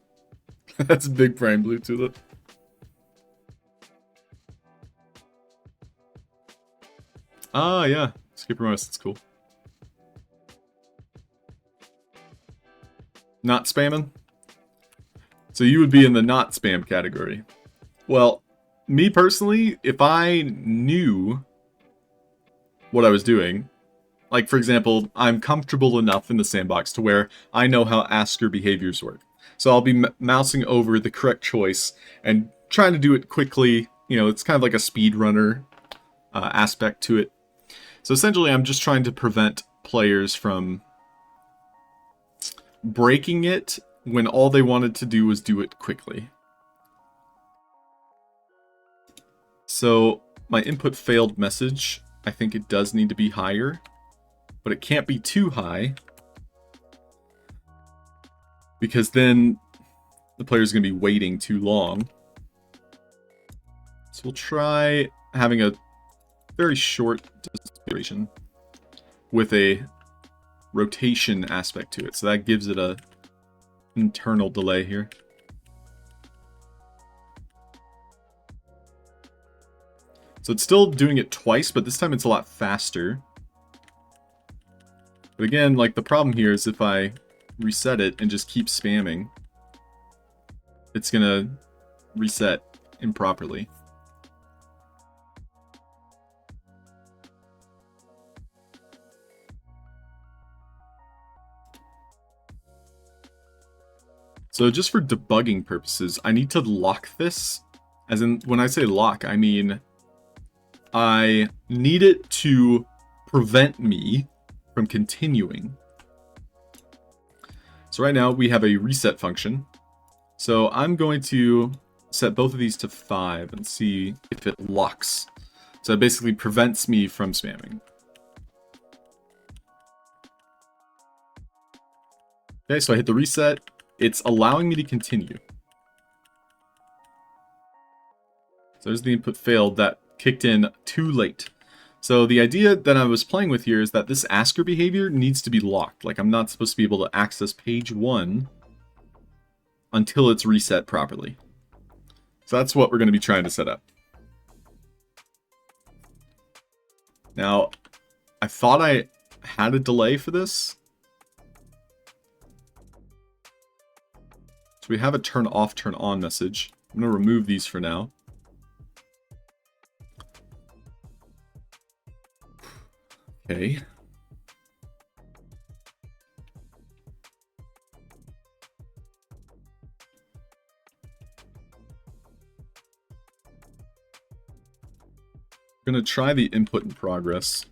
That's big brain, Blue Tulip. Ah, yeah. Skipper Morris, that's cool. Not spamming? So you would be in the not spam category. Well, me personally, if I knew what I was doing, like for example, I'm comfortable enough in the sandbox to where I know how asker behaviors work. So I'll be mousing over the correct choice and trying to do it quickly. You know, it's kind of like a speedrunner aspect to it. So essentially, I'm just trying to prevent players from breaking it when all they wanted to do was do it quickly. So my input failed message, I think it does need to be higher, but it can't be too high because then the player's going to be waiting too long. So we'll try having a very short duration with a rotation aspect to it. So that gives it a internal delay here. So it's still doing it twice, but this time it's a lot faster. But again, like the problem here is if I reset it and just keep spamming, it's gonna reset improperly. So just for debugging purposes, I need to lock this. As in, when I say lock, I mean I need it to prevent me from continuing. So right now we have a reset function. So I'm going to set both of these to 5 and see if it locks. So it basically prevents me from spamming. Okay, so I hit the reset. It's allowing me to continue. So there's the input failed. That kicked in too late. So the idea that I was playing with here is that this asker behavior needs to be locked. Like I'm not supposed to be able to access page 1 until it's reset properly. So that's what we're going to be trying to set up. Now, I thought I had a delay for this. So we have a turn off, turn on message. I'm going to remove these for now. Okay. We're going to try the input in progress.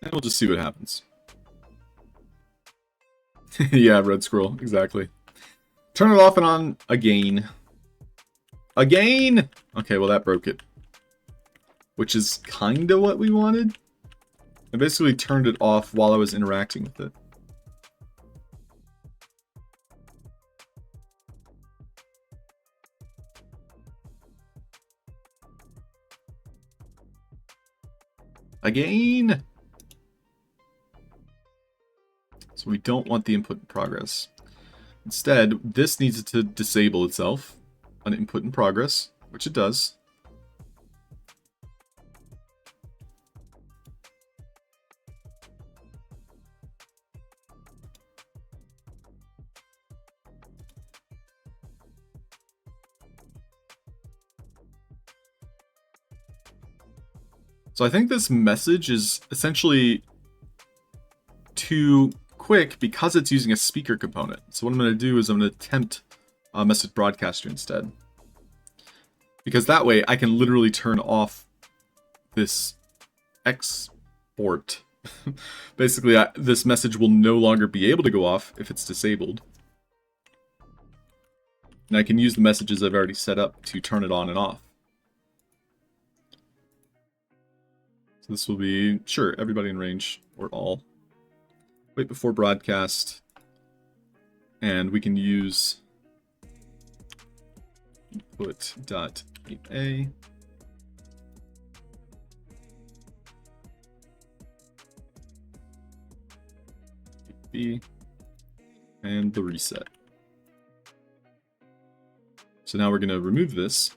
And we'll just see what happens. Yeah, red squirrel, exactly. Turn it off and on again. Again! Okay, well that broke it. Which is kinda what we wanted. I basically turned it off while I was interacting with it. Again! So we don't want the input in progress. Instead, this needs to disable itself on input in progress, which it does. So I think this message is essentially too quick because it's using a speaker component. So what I'm going to do is I'm going to attempt a message broadcaster instead. Because that way I can literally turn off this export. Basically, this message will no longer be able to go off if it's disabled. And I can use the messages I've already set up to turn it on and off. So this will be, sure, everybody in range, or all. Wait before broadcast. And we can use input.8a. B, and the reset. So now we're going to remove this.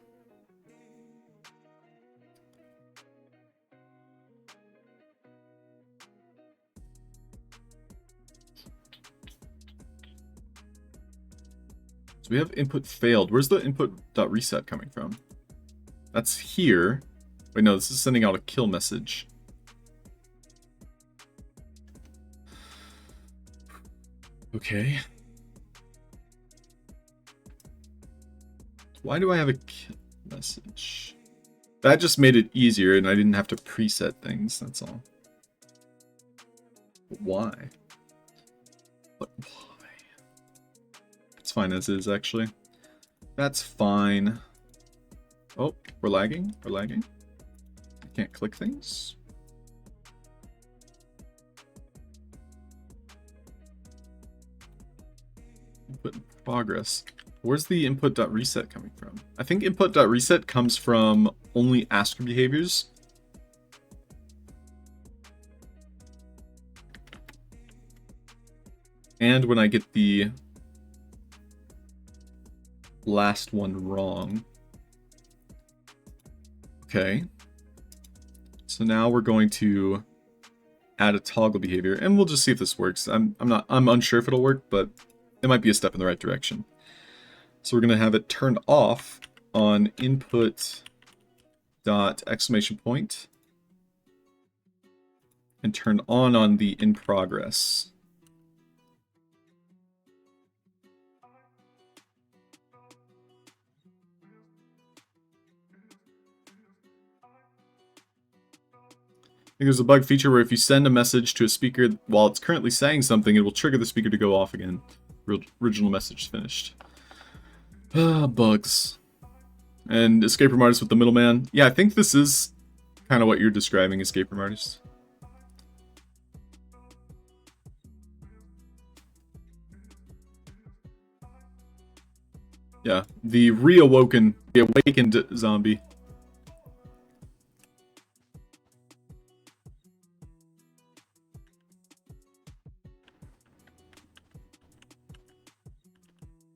So we have input failed. Where's the input.reset coming from? That's here. Wait, no, this is sending out a kill message. Okay. Why do I have a kill message? That just made it easier and I didn't have to preset things, that's all. But why? But why? It's fine as is, actually. That's fine. Oh, we're lagging? We're lagging? I can't click things? Input in progress. Where's the input.reset coming from? I think input.reset comes from only asker behaviors. And when I get the last one wrong. Okay. So now we're going to add a toggle behavior, and we'll just see if this works. I'm unsure if it'll work, but it might be a step in the right direction. So we're going to have it turned off on input dot exclamation point and turned on the in progress. I think there's a bug feature where if you send a message to a speaker while it's currently saying something, it will trigger the speaker to go off again. Original message finished. Bugs. And escape room artist with the middleman. Yeah, I think this is kind of what you're describing, escape room artist. Yeah, the awakened zombie.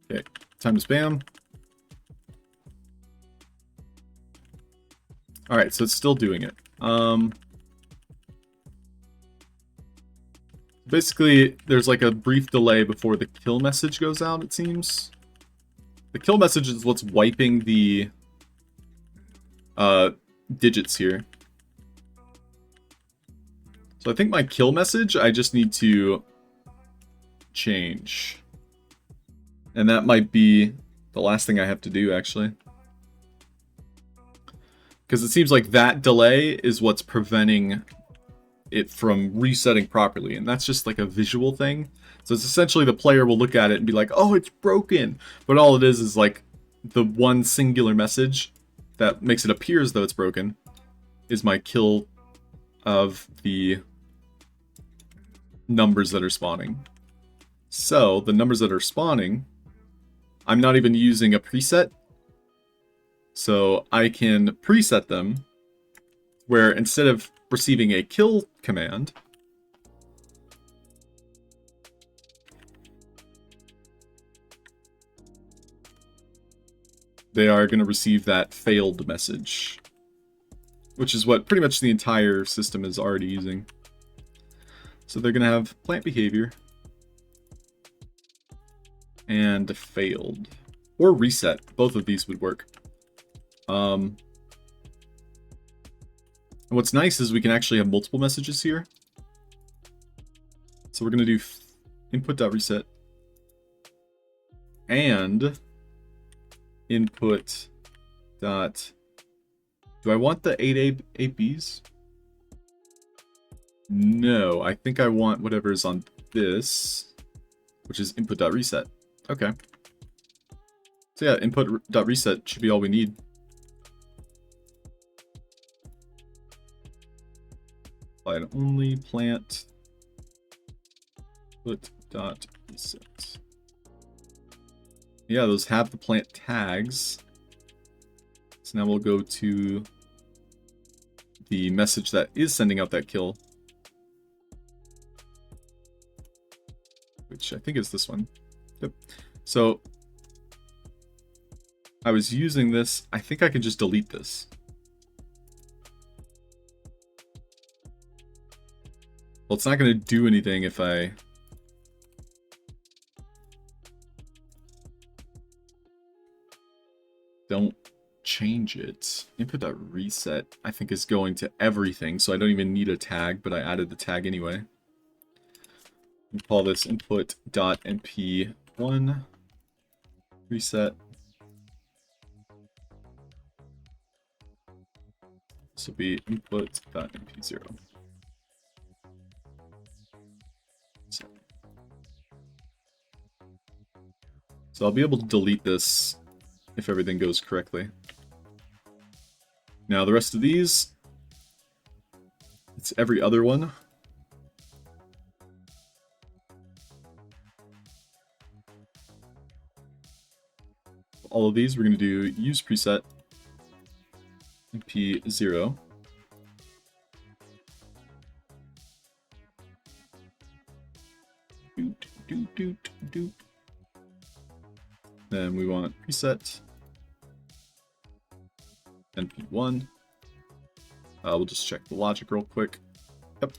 Okay, time to spam. Alright, so it's still doing it. Basically, there's like a brief delay before the kill message goes out, it seems. The kill message is what's wiping the digits here. So I think my kill message, I just need to change. And that might be the last thing I have to do, actually. Because it seems like that delay is what's preventing it from resetting properly. And that's just like a visual thing. So it's essentially the player will look at it and be like, oh, it's broken. But all it is like the one singular message that makes it appear as though it's broken is my kill of the numbers that are spawning. So the numbers that are spawning, I'm not even using a preset. So I can preset them where instead of receiving a kill command, they are going to receive that failed message, which is what pretty much the entire system is already using. So they're going to have plant behavior and failed, or reset. Both of these would work. And what's nice is we can actually have multiple messages here. So we're going to do input.reset and input dot. Do I want the 8 APs? No, I think I want whatever is on this, which is input.reset. Okay. So yeah, input.reset should be all we need. Applied only plant input.reset. Yeah, those have the plant tags. So now we'll go to the message that is sending out that kill, which I think is this one. Yep. So I was using this. I think I can just delete this. Well, it's not going to do anything if I... don't change it. Input.reset, I think, is going to everything, so I don't even need a tag, but I added the tag anyway. We'll call this input.mp1 reset. This will be input.mp0. So I'll be able to delete this if everything goes correctly. Now the rest of these, it's every other one. All of these we're going to do use preset mp0. Doot. Then we want preset np1. We'll just check the logic real quick. Yep.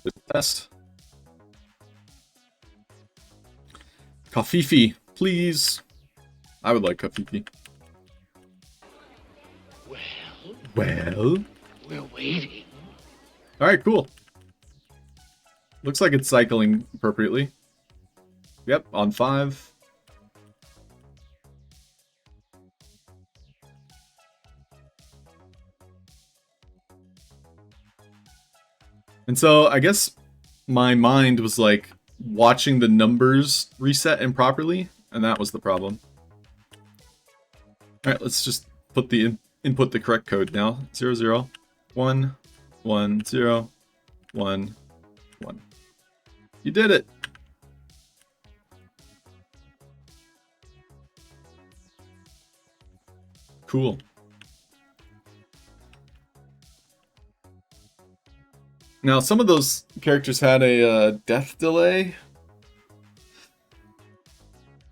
Good test. Kafifi, please. I would like Kafifi. Well, We're waiting. Alright, cool. Looks like it's cycling appropriately. Yep, on 5. And so I guess my mind was like watching the numbers reset improperly, and that was the problem. Alright, let's just put the input the correct code now. 0, 0, 1, 1, 0, 1, 1. You did it! Cool. Now, some of those characters had a death delay.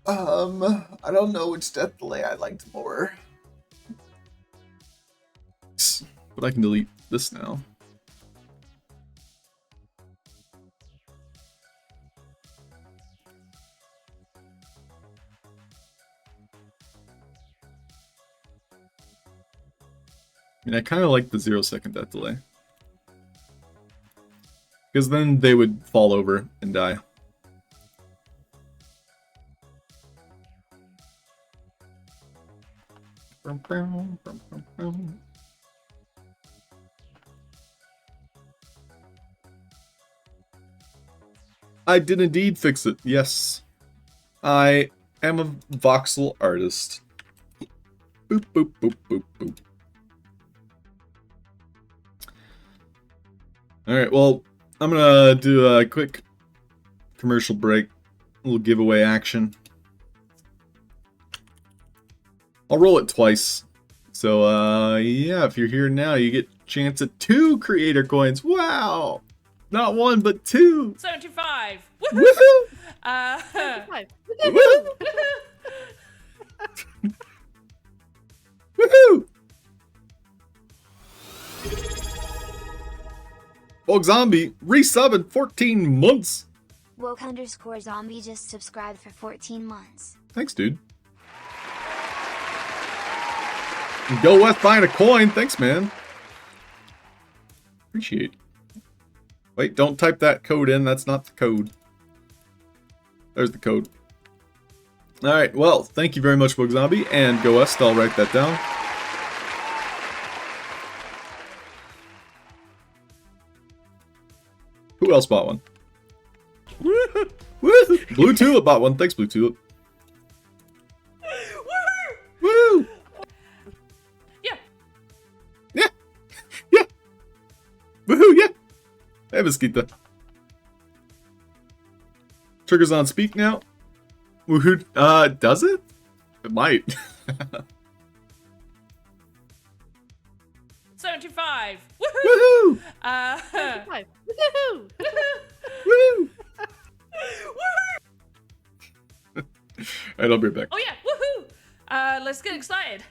I don't know which death delay I liked more. But I can delete this now. I mean, I kind of like the 0-second death delay. Because then they would fall over and die. I did indeed fix it, yes. I am a voxel artist. Boop, boop, boop, boop, boop. Alright, well, I'm gonna do a quick commercial break. A little giveaway action. I'll roll it twice. So, yeah, if you're here now, you get a chance at 2 creator coins. Wow! Not 1, but 2! 75. Woohoo! Woohoo! Woohoo! Woke Zombie, resub in 14 months. Woke_zombie just subscribed for 14 months. Thanks, dude. And Go West buying a coin. Thanks, man. Appreciate. Wait, don't type that code in. That's not the code. There's the code. Alright, well, thank you very much, Woke Zombie, and Go West. I'll write that down. Who else bought one? Woo! Blue Tulip bought one. Thanks, Blue Tulip. Woo! Yeah. Yeah! Yeah! Woohoo, yeah! Hey, Mosquita. Trigger's on speak now. Woohoo, does it? It might. 75. Woohoo! Woohoo! Woohoo! Woo! Alright, I'll be right back. Oh yeah, woohoo! Let's get excited.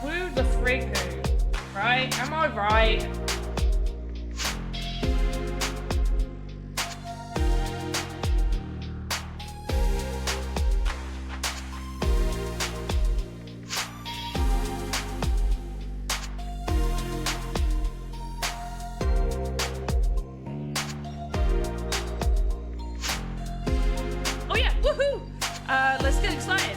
Woo the freak who? Right? Am I right? Oh yeah, woohoo! Let's get excited.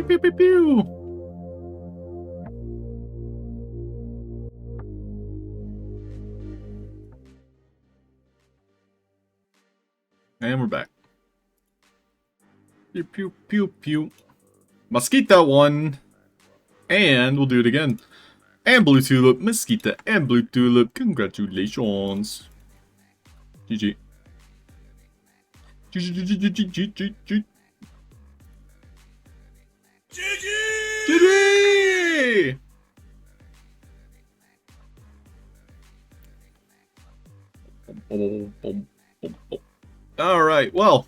Pew, pew, pew, pew. And we're back. Pew, pew, pew, pew. Mosquito one. And we'll do it again. And Blue Tulip, Mosquito, and Blue Tulip. Congratulations. GG. GG. GG! Alright, well,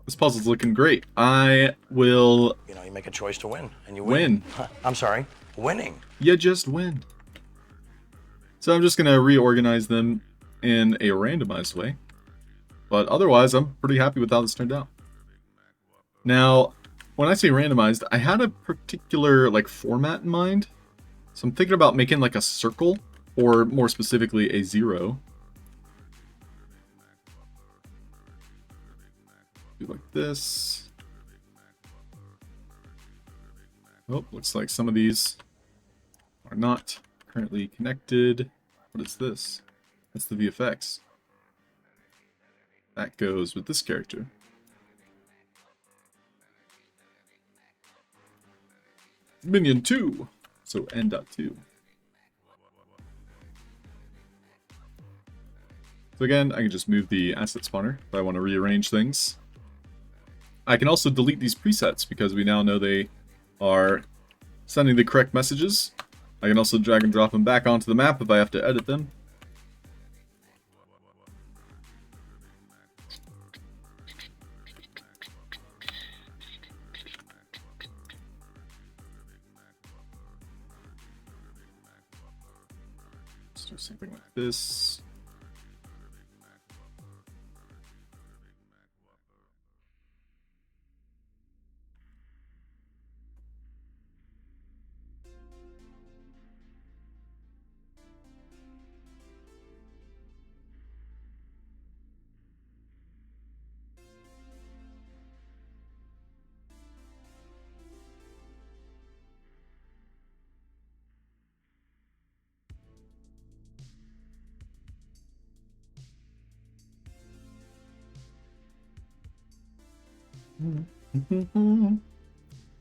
this puzzle's looking great. I will... You know, you make a choice to win, and you win. I'm sorry, winning. You just win. So I'm just going to reorganize them in a randomized way. But otherwise, I'm pretty happy with how this turned out. Now, when I say randomized, I had a particular like format in mind. So I'm thinking about making like a circle, or more specifically, a 0. Do like this. Oh, looks like some of these are not currently connected. What is this? That's the VFX. That goes with this character. Minion 2. So N.2. So again, I can just move the asset spawner if I want to rearrange things. I can also delete these presets because we now know they are sending the correct messages. I can also drag and drop them back onto the map if I have to edit them. Let's do something like this.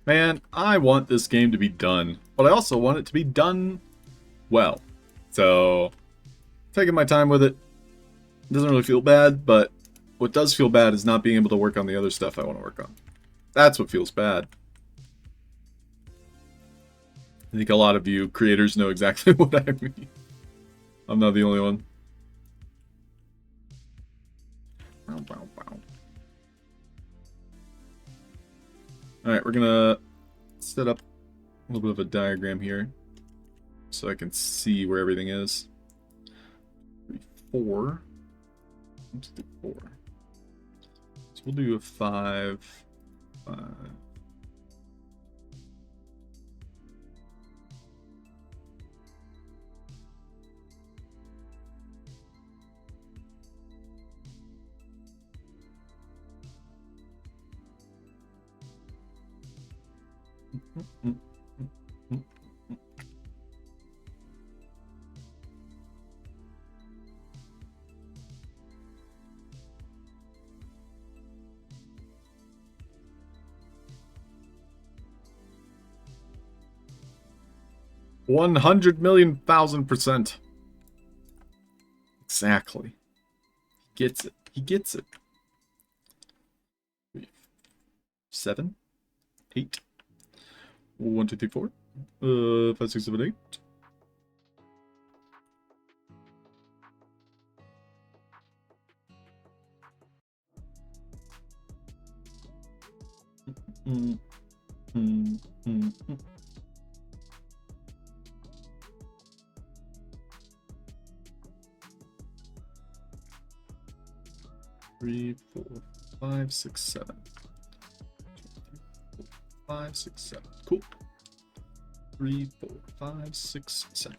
Man, I want this game to be done, but I also want it to be done well. So, taking my time with it. Doesn't really feel bad, but what does feel bad is not being able to work on the other stuff I want to work on. That's what feels bad. I think a lot of you creators know exactly what I mean. I'm not the only one. Alright, we're gonna set up a little bit of a diagram here so I can see where everything is. 3, 4. Let's do 4. So we'll do a 5, 5. $100,000,000%. Exactly. He gets it. He gets it. 7, 8. 1, 2, 3, 4. 5, 6, 7, 8. Three, 4, 5, 6, 7. 5, 6, 7. Cool. 3, 4, 5, 6, 7.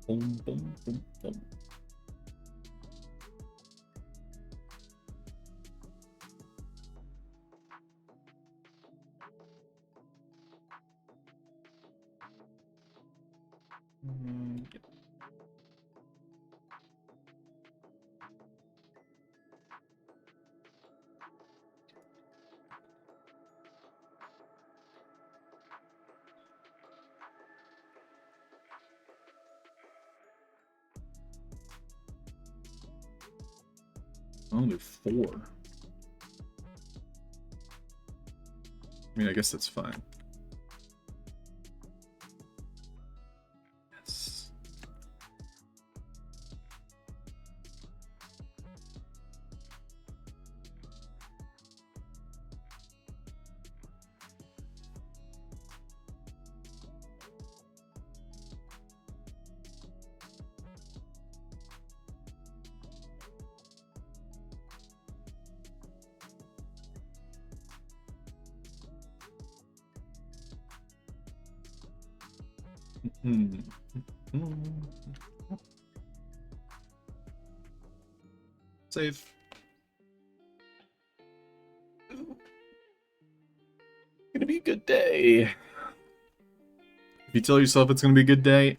Boom, boom, boom, boom. Yep. Only 4. I mean, I guess that's fine. Yes. Save. Gonna be a good day. If you tell yourself it's gonna be a good day,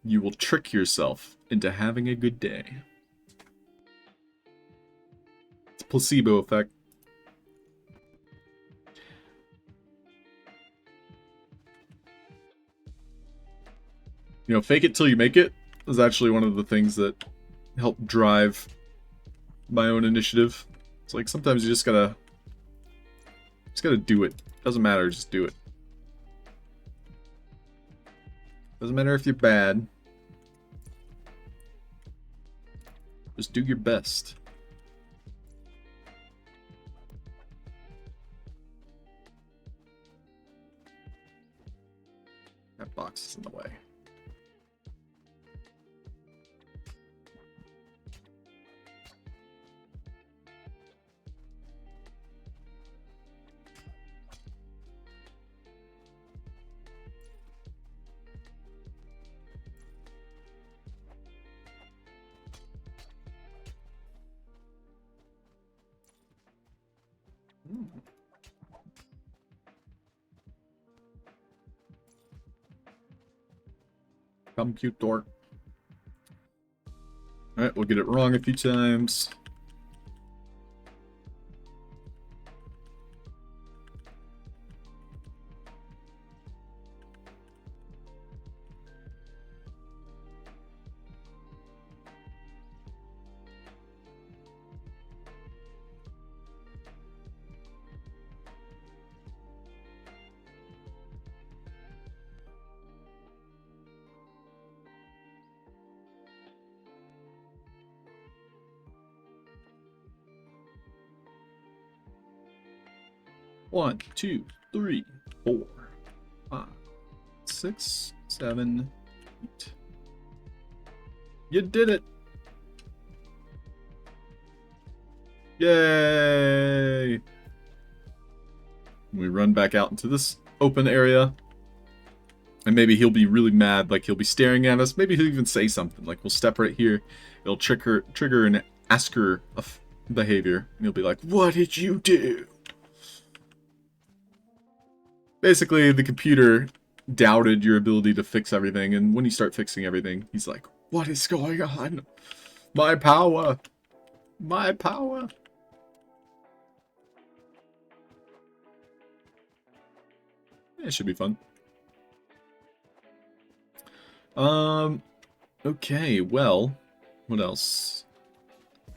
you will trick yourself into having a good day. It's a placebo effect. You know, fake it till you make it is actually one of the things that help drive my own initiative. It's like sometimes you just gotta do it. Doesn't matter, just do it. Doesn't matter if you're bad. Just do your best. That box is in the way. Computer. Alright, we'll get it wrong a few times. One, two, three, 4, 5, 6, 7, 8. You did it! Yay! We run back out into this open area. And maybe he'll be really mad, like he'll be staring at us. Maybe he'll even say something, like we'll step right here. It'll trigger an asker of behavior. And he'll be like, "What did you do?" Basically, the computer doubted your ability to fix everything, and when you start fixing everything, he's like, "What is going on? My power! My power!" It should be fun. Okay, well, what else?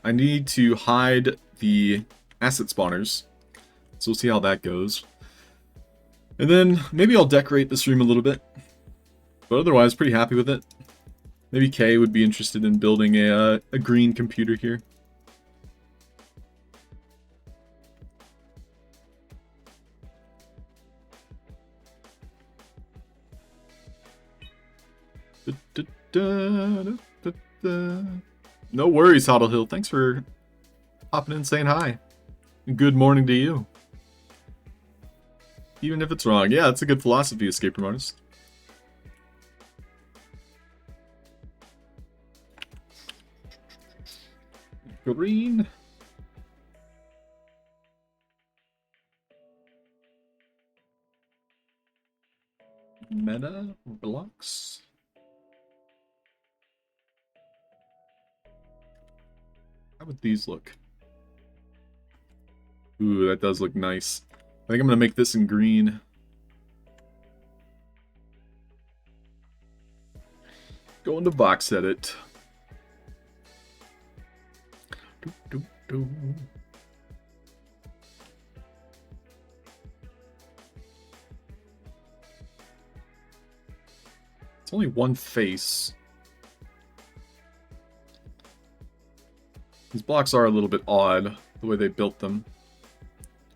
I need to hide the asset spawners, so we'll see how that goes. And then maybe I'll decorate this room a little bit, but otherwise pretty happy with it. Maybe Kay would be interested in building a green computer here. No worries, Halfd0rk. Thanks for hopping in and saying hi. Good morning to you. Even if it's wrong. Yeah, that's a good philosophy, escape room artist. Green. Meta blocks. How would these look? Ooh, that does look nice. I think I'm gonna make this in green. Going to box edit. Doo, doo, doo. It's only one face. These blocks are a little bit odd, the way they built them.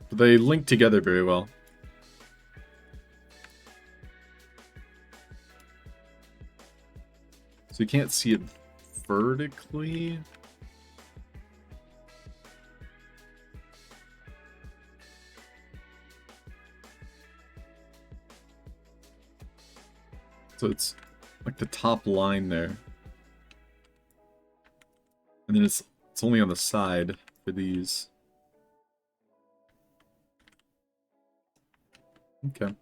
But they link together very well. So you can't see it vertically. So it's like the top line there. And then it's only on the side for these. Okay.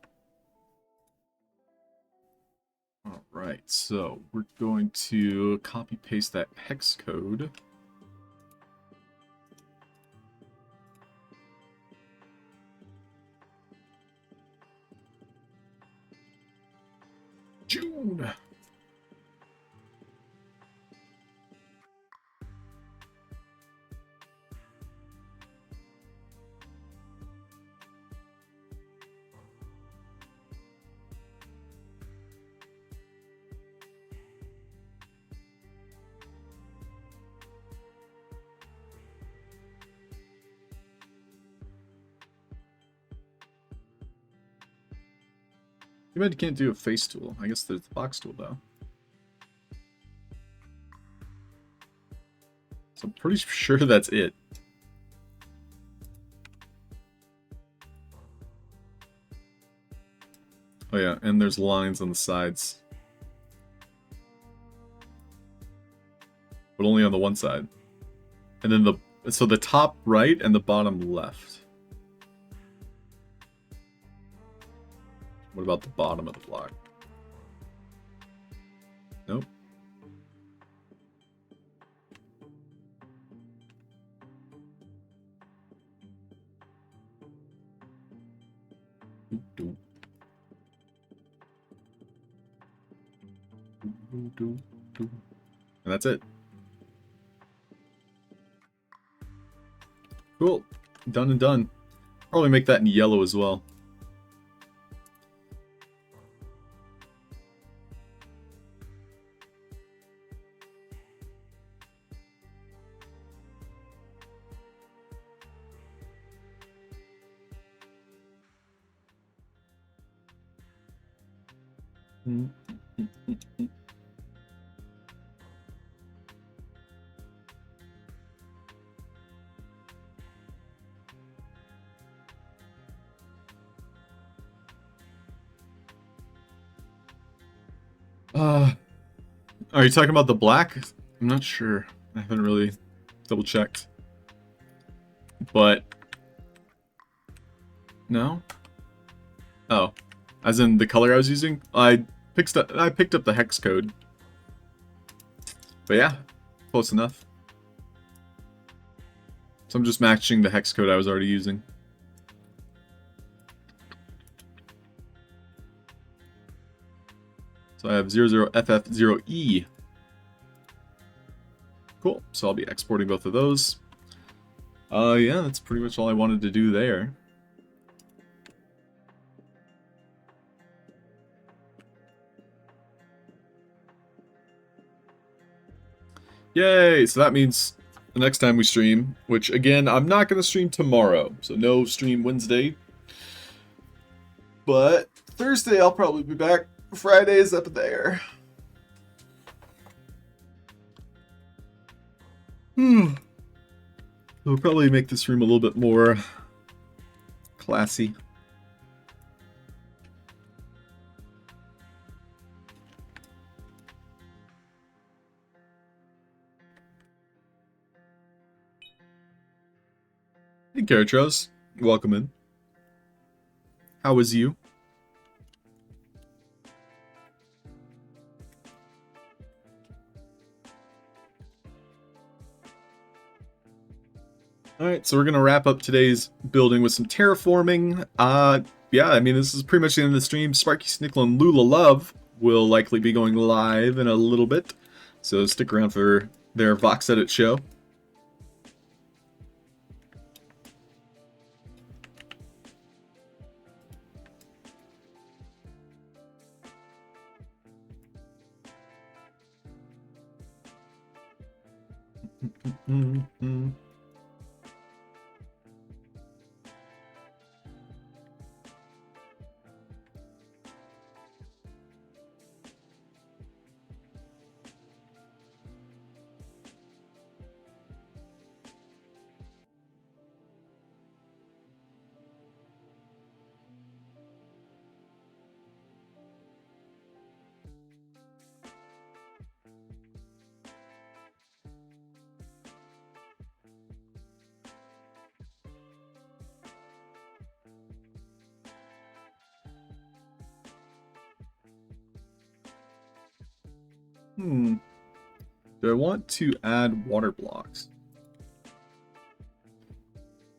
Alright, so we're going to copy paste that hex code. June! Too bad you can't do a face tool. I guess there's the box tool though. So I'm pretty sure that's it. Oh yeah, and there's lines on the sides. But only on the one side. And then so the top right and the bottom left. What about the bottom of the block? Nope. And that's it. Cool. Done and done. Probably make that in yellow as well. Are you talking about the black? I'm not sure. I haven't really double checked. But no? Oh. As in the color I was using? I picked up the hex code. But yeah, close enough. So I'm just matching the hex code I was already using. So I have 00FF0E. Cool. So I'll be exporting both of those. Yeah, that's pretty much all I wanted to do there. Yay! So that means the next time we stream, which again, I'm not going to stream tomorrow. So no stream Wednesday. But Thursday I'll probably be back. Friday's up there. We'll probably make this room a little bit more classy. Hey, Caratros. Welcome in. How is you? Alright, so we're going to wrap up today's building with some terraforming. Yeah, I mean, this is pretty much the end of the stream. Sparky Snickle and Lula Love will likely be going live in a little bit. So stick around for their Vox Edit show. Do I want to add water blocks?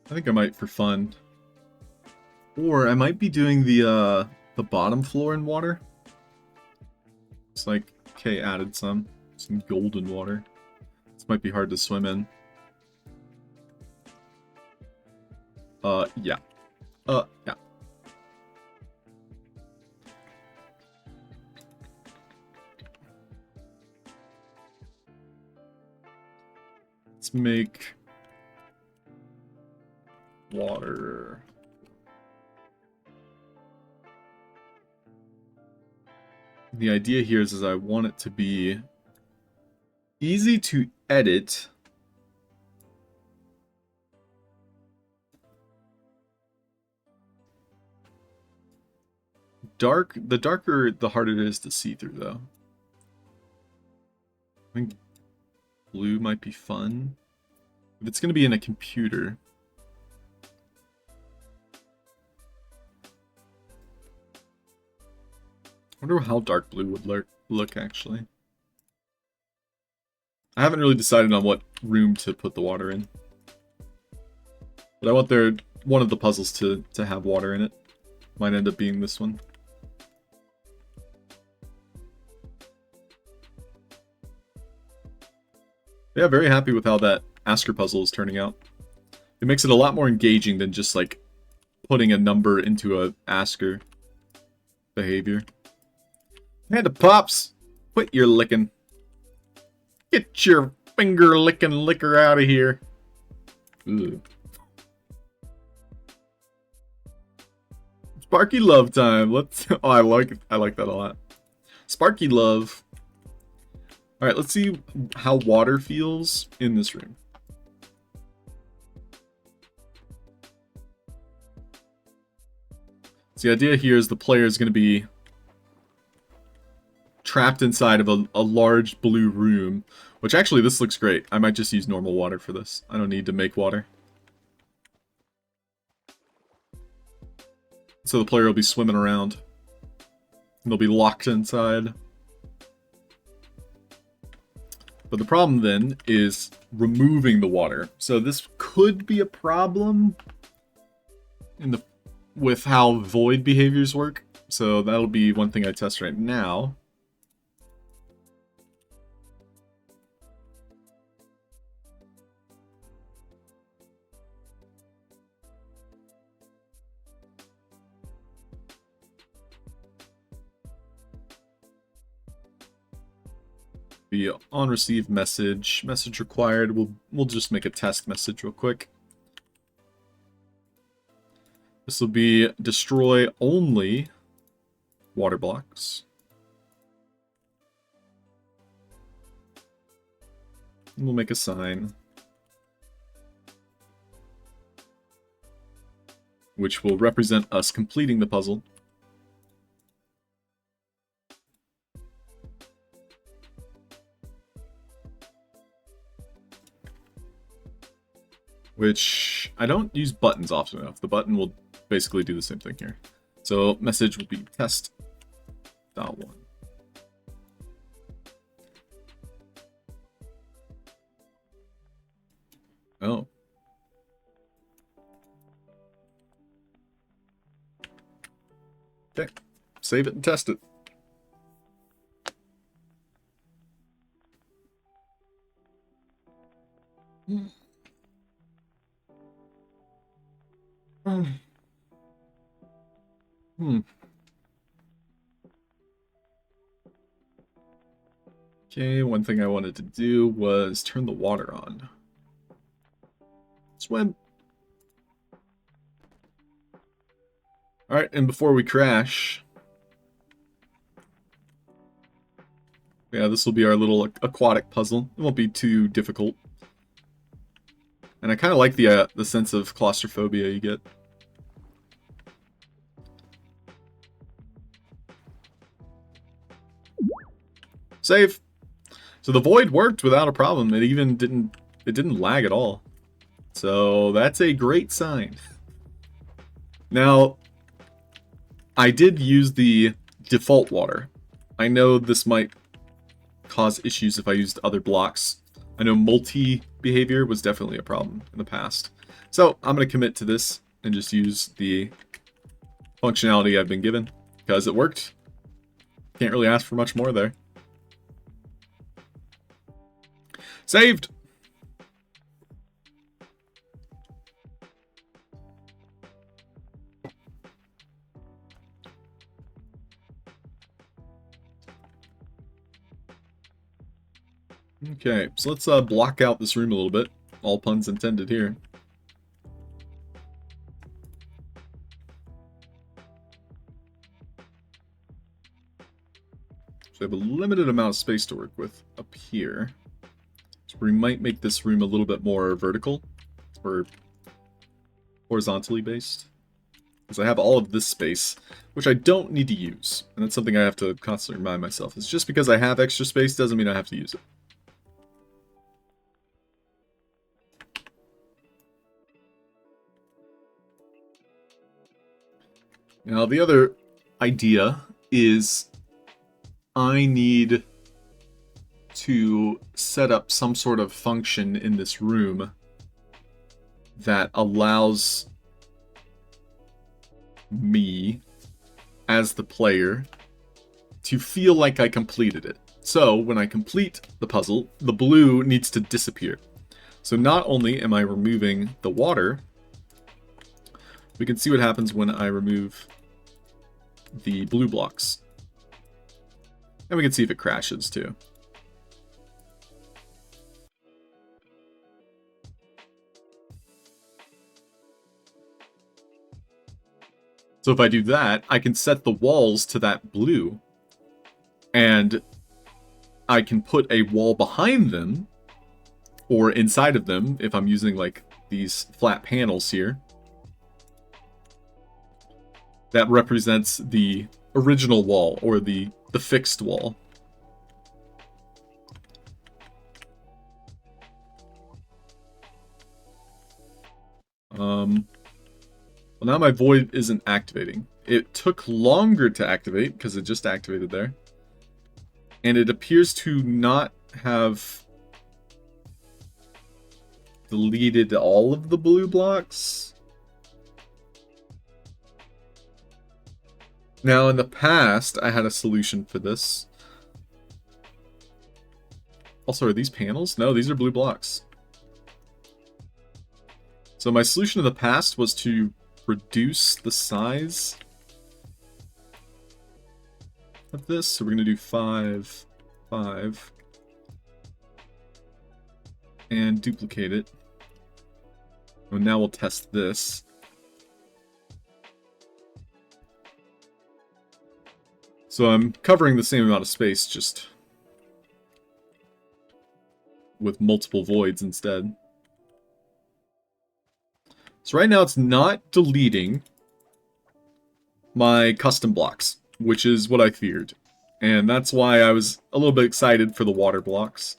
I think I might for fun. Or I might be doing the bottom floor in water. It's like, okay, added some golden water. This might be hard to swim in. Yeah. Yeah. Let's make water. The idea here is I want it to be easy to edit. The darker, the harder it is to see through, though. I think blue might be fun. If it's going to be in a computer. I wonder how dark blue would look, actually. I haven't really decided on what room to put the water in. But I want one of the puzzles to have water in it. Might end up being this one. Yeah, very happy with how that Asker puzzle is turning out. It makes it a lot more engaging than just, like, putting a number into a Asker behavior. Hey, the Pops! Quit your licking. Get your finger-licking liquor out of here. Ooh. Sparky Love time. Let's... Oh, I like that a lot. Sparky Love. Alright, let's see how water feels in this room. So the idea here is the player is going to be trapped inside of a large blue room, which actually this looks great. I might just use normal water for this. I don't need to make water. So the player will be swimming around. And they'll be locked inside. But the problem then is removing the water. So this could be a problem with how void behaviors work. So that'll be one thing I test right now. Be on receive message required. We'll just make a test message real quick. This will be destroy only water blocks. And we'll make a sign, which will represent us completing the puzzle. Which I don't use buttons often enough. The button will basically do the same thing here. So message will be test.1. Oh. Okay. Save it and test it. Okay, one thing I wanted to do was turn the water on. Swim. Alright, and before we crash... Yeah, this will be our little aquatic puzzle. It won't be too difficult. And I kind of like the sense of claustrophobia you get. Save! So the void worked without a problem. It even didn't lag at all. So that's a great sign. Now, I did use the default water. I know this might cause issues if I used other blocks. I know multi-behavior was definitely a problem in the past. So I'm going to commit to this and just use the functionality I've been given because it worked. Can't really ask for much more there. Saved! Okay, so let's block out this room a little bit. All puns intended here. So I have a limited amount of space to work with up here. So we might make this room a little bit more vertical or horizontally based. Because I have all of this space, which I don't need to use. And that's something I have to constantly remind myself. It's just because I have extra space doesn't mean I have to use it. Now, the other idea is I need to set up some sort of function in this room that allows me, as the player, to feel like I completed it. So, when I complete the puzzle, the blue needs to disappear. So not only am I removing the water, we can see what happens when I remove the blue blocks. And we can see if it crashes too. So if I do that, I can set the walls to that blue. And I can put a wall behind them, or inside of them, if I'm using like these flat panels here. That represents the original wall, or the fixed wall. Well, now my void isn't activating. It took longer to activate, because it just activated there. And it appears to not have deleted all of the blue blocks. Now, in the past, I had a solution for this. Also, are these panels? No, these are blue blocks. So my solution in the past was to reduce the size of this. So we're going to do 5, 5. And duplicate it. And now we'll test this. So I'm covering the same amount of space, just with multiple voids instead. So right now it's not deleting my custom blocks, which is what I feared. And that's why I was a little bit excited for the water blocks.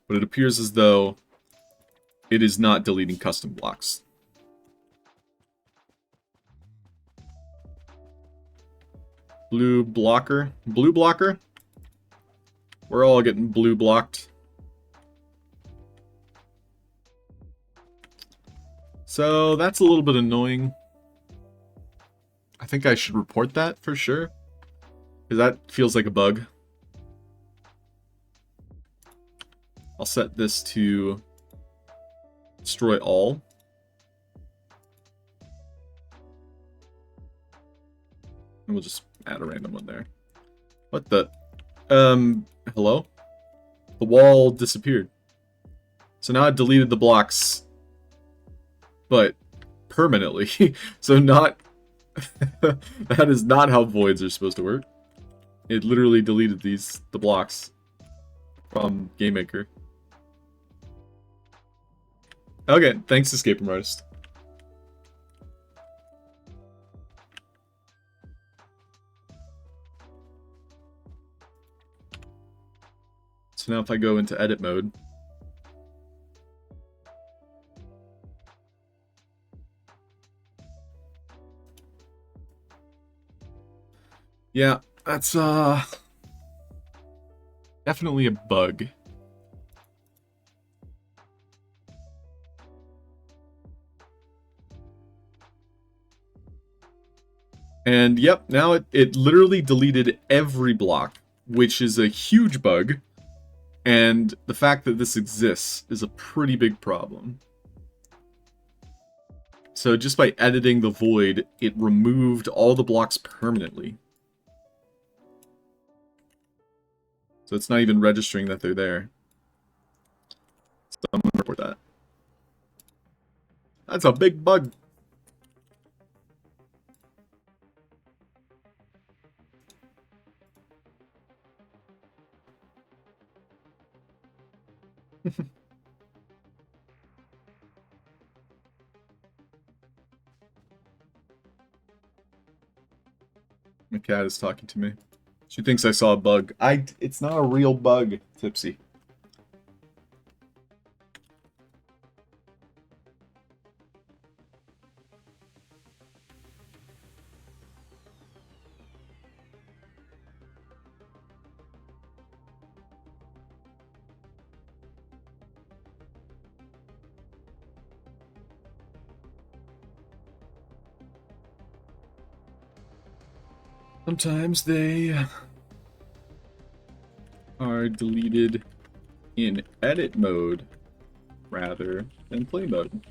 But it appears as though it is not deleting custom blocks. Blue blocker. Blue blocker? We're all getting blue blocked. So that's a little bit annoying. I think I should report that for sure. Because that feels like a bug. I'll set this to destroy all. And we'll just add a random one there. What the? Hello? The wall disappeared. So now I deleted the blocks. But permanently. So not... that is not how voids are supposed to work. It literally deleted the blocks from GameMaker. Okay, thanks Escape Room Artist. So now if I go into edit mode, yeah, that's definitely a bug. And yep, now it literally deleted every block, which is a huge bug. And the fact that this exists is a pretty big problem. So just by editing the void, it removed all the blocks permanently. So it's not even registering that they're there. So I'm going to report that. That's a big bug. My cat is talking to me. She thinks I saw a bug. It's not a real bug, Tipsy. Sometimes they are deleted in edit mode rather than play mode.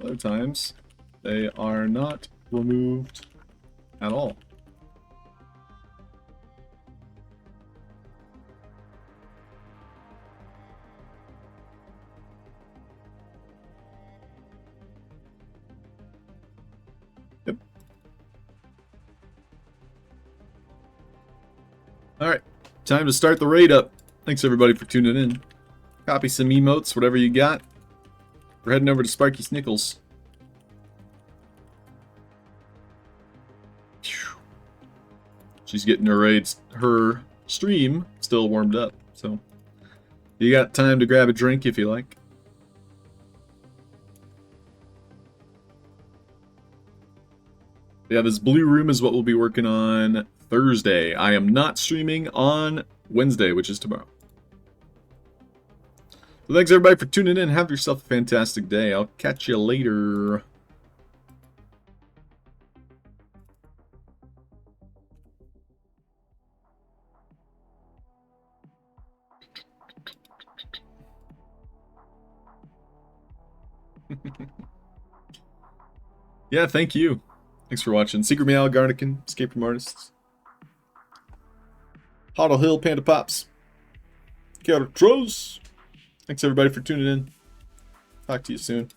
Other times they are not removed at all. Yep. Alright, time to start the raid up. Thanks everybody for tuning in. Copy some emotes, whatever you got. We're heading over to Sparky Snickles. She's getting her stream still warmed up, so you got time to grab a drink if you like. Yeah, this blue room is what we'll be working on Thursday. I am not streaming on Wednesday, which is tomorrow. So thanks everybody for tuning in. Have yourself a fantastic day. I'll catch you later. Yeah, thank you. Thanks for watching. Secret Meow, Garnican, Escape from Artists. Hoddle Hill, Panda Pops. Kia ora, Tros. Thanks everybody for tuning in. Talk to you soon.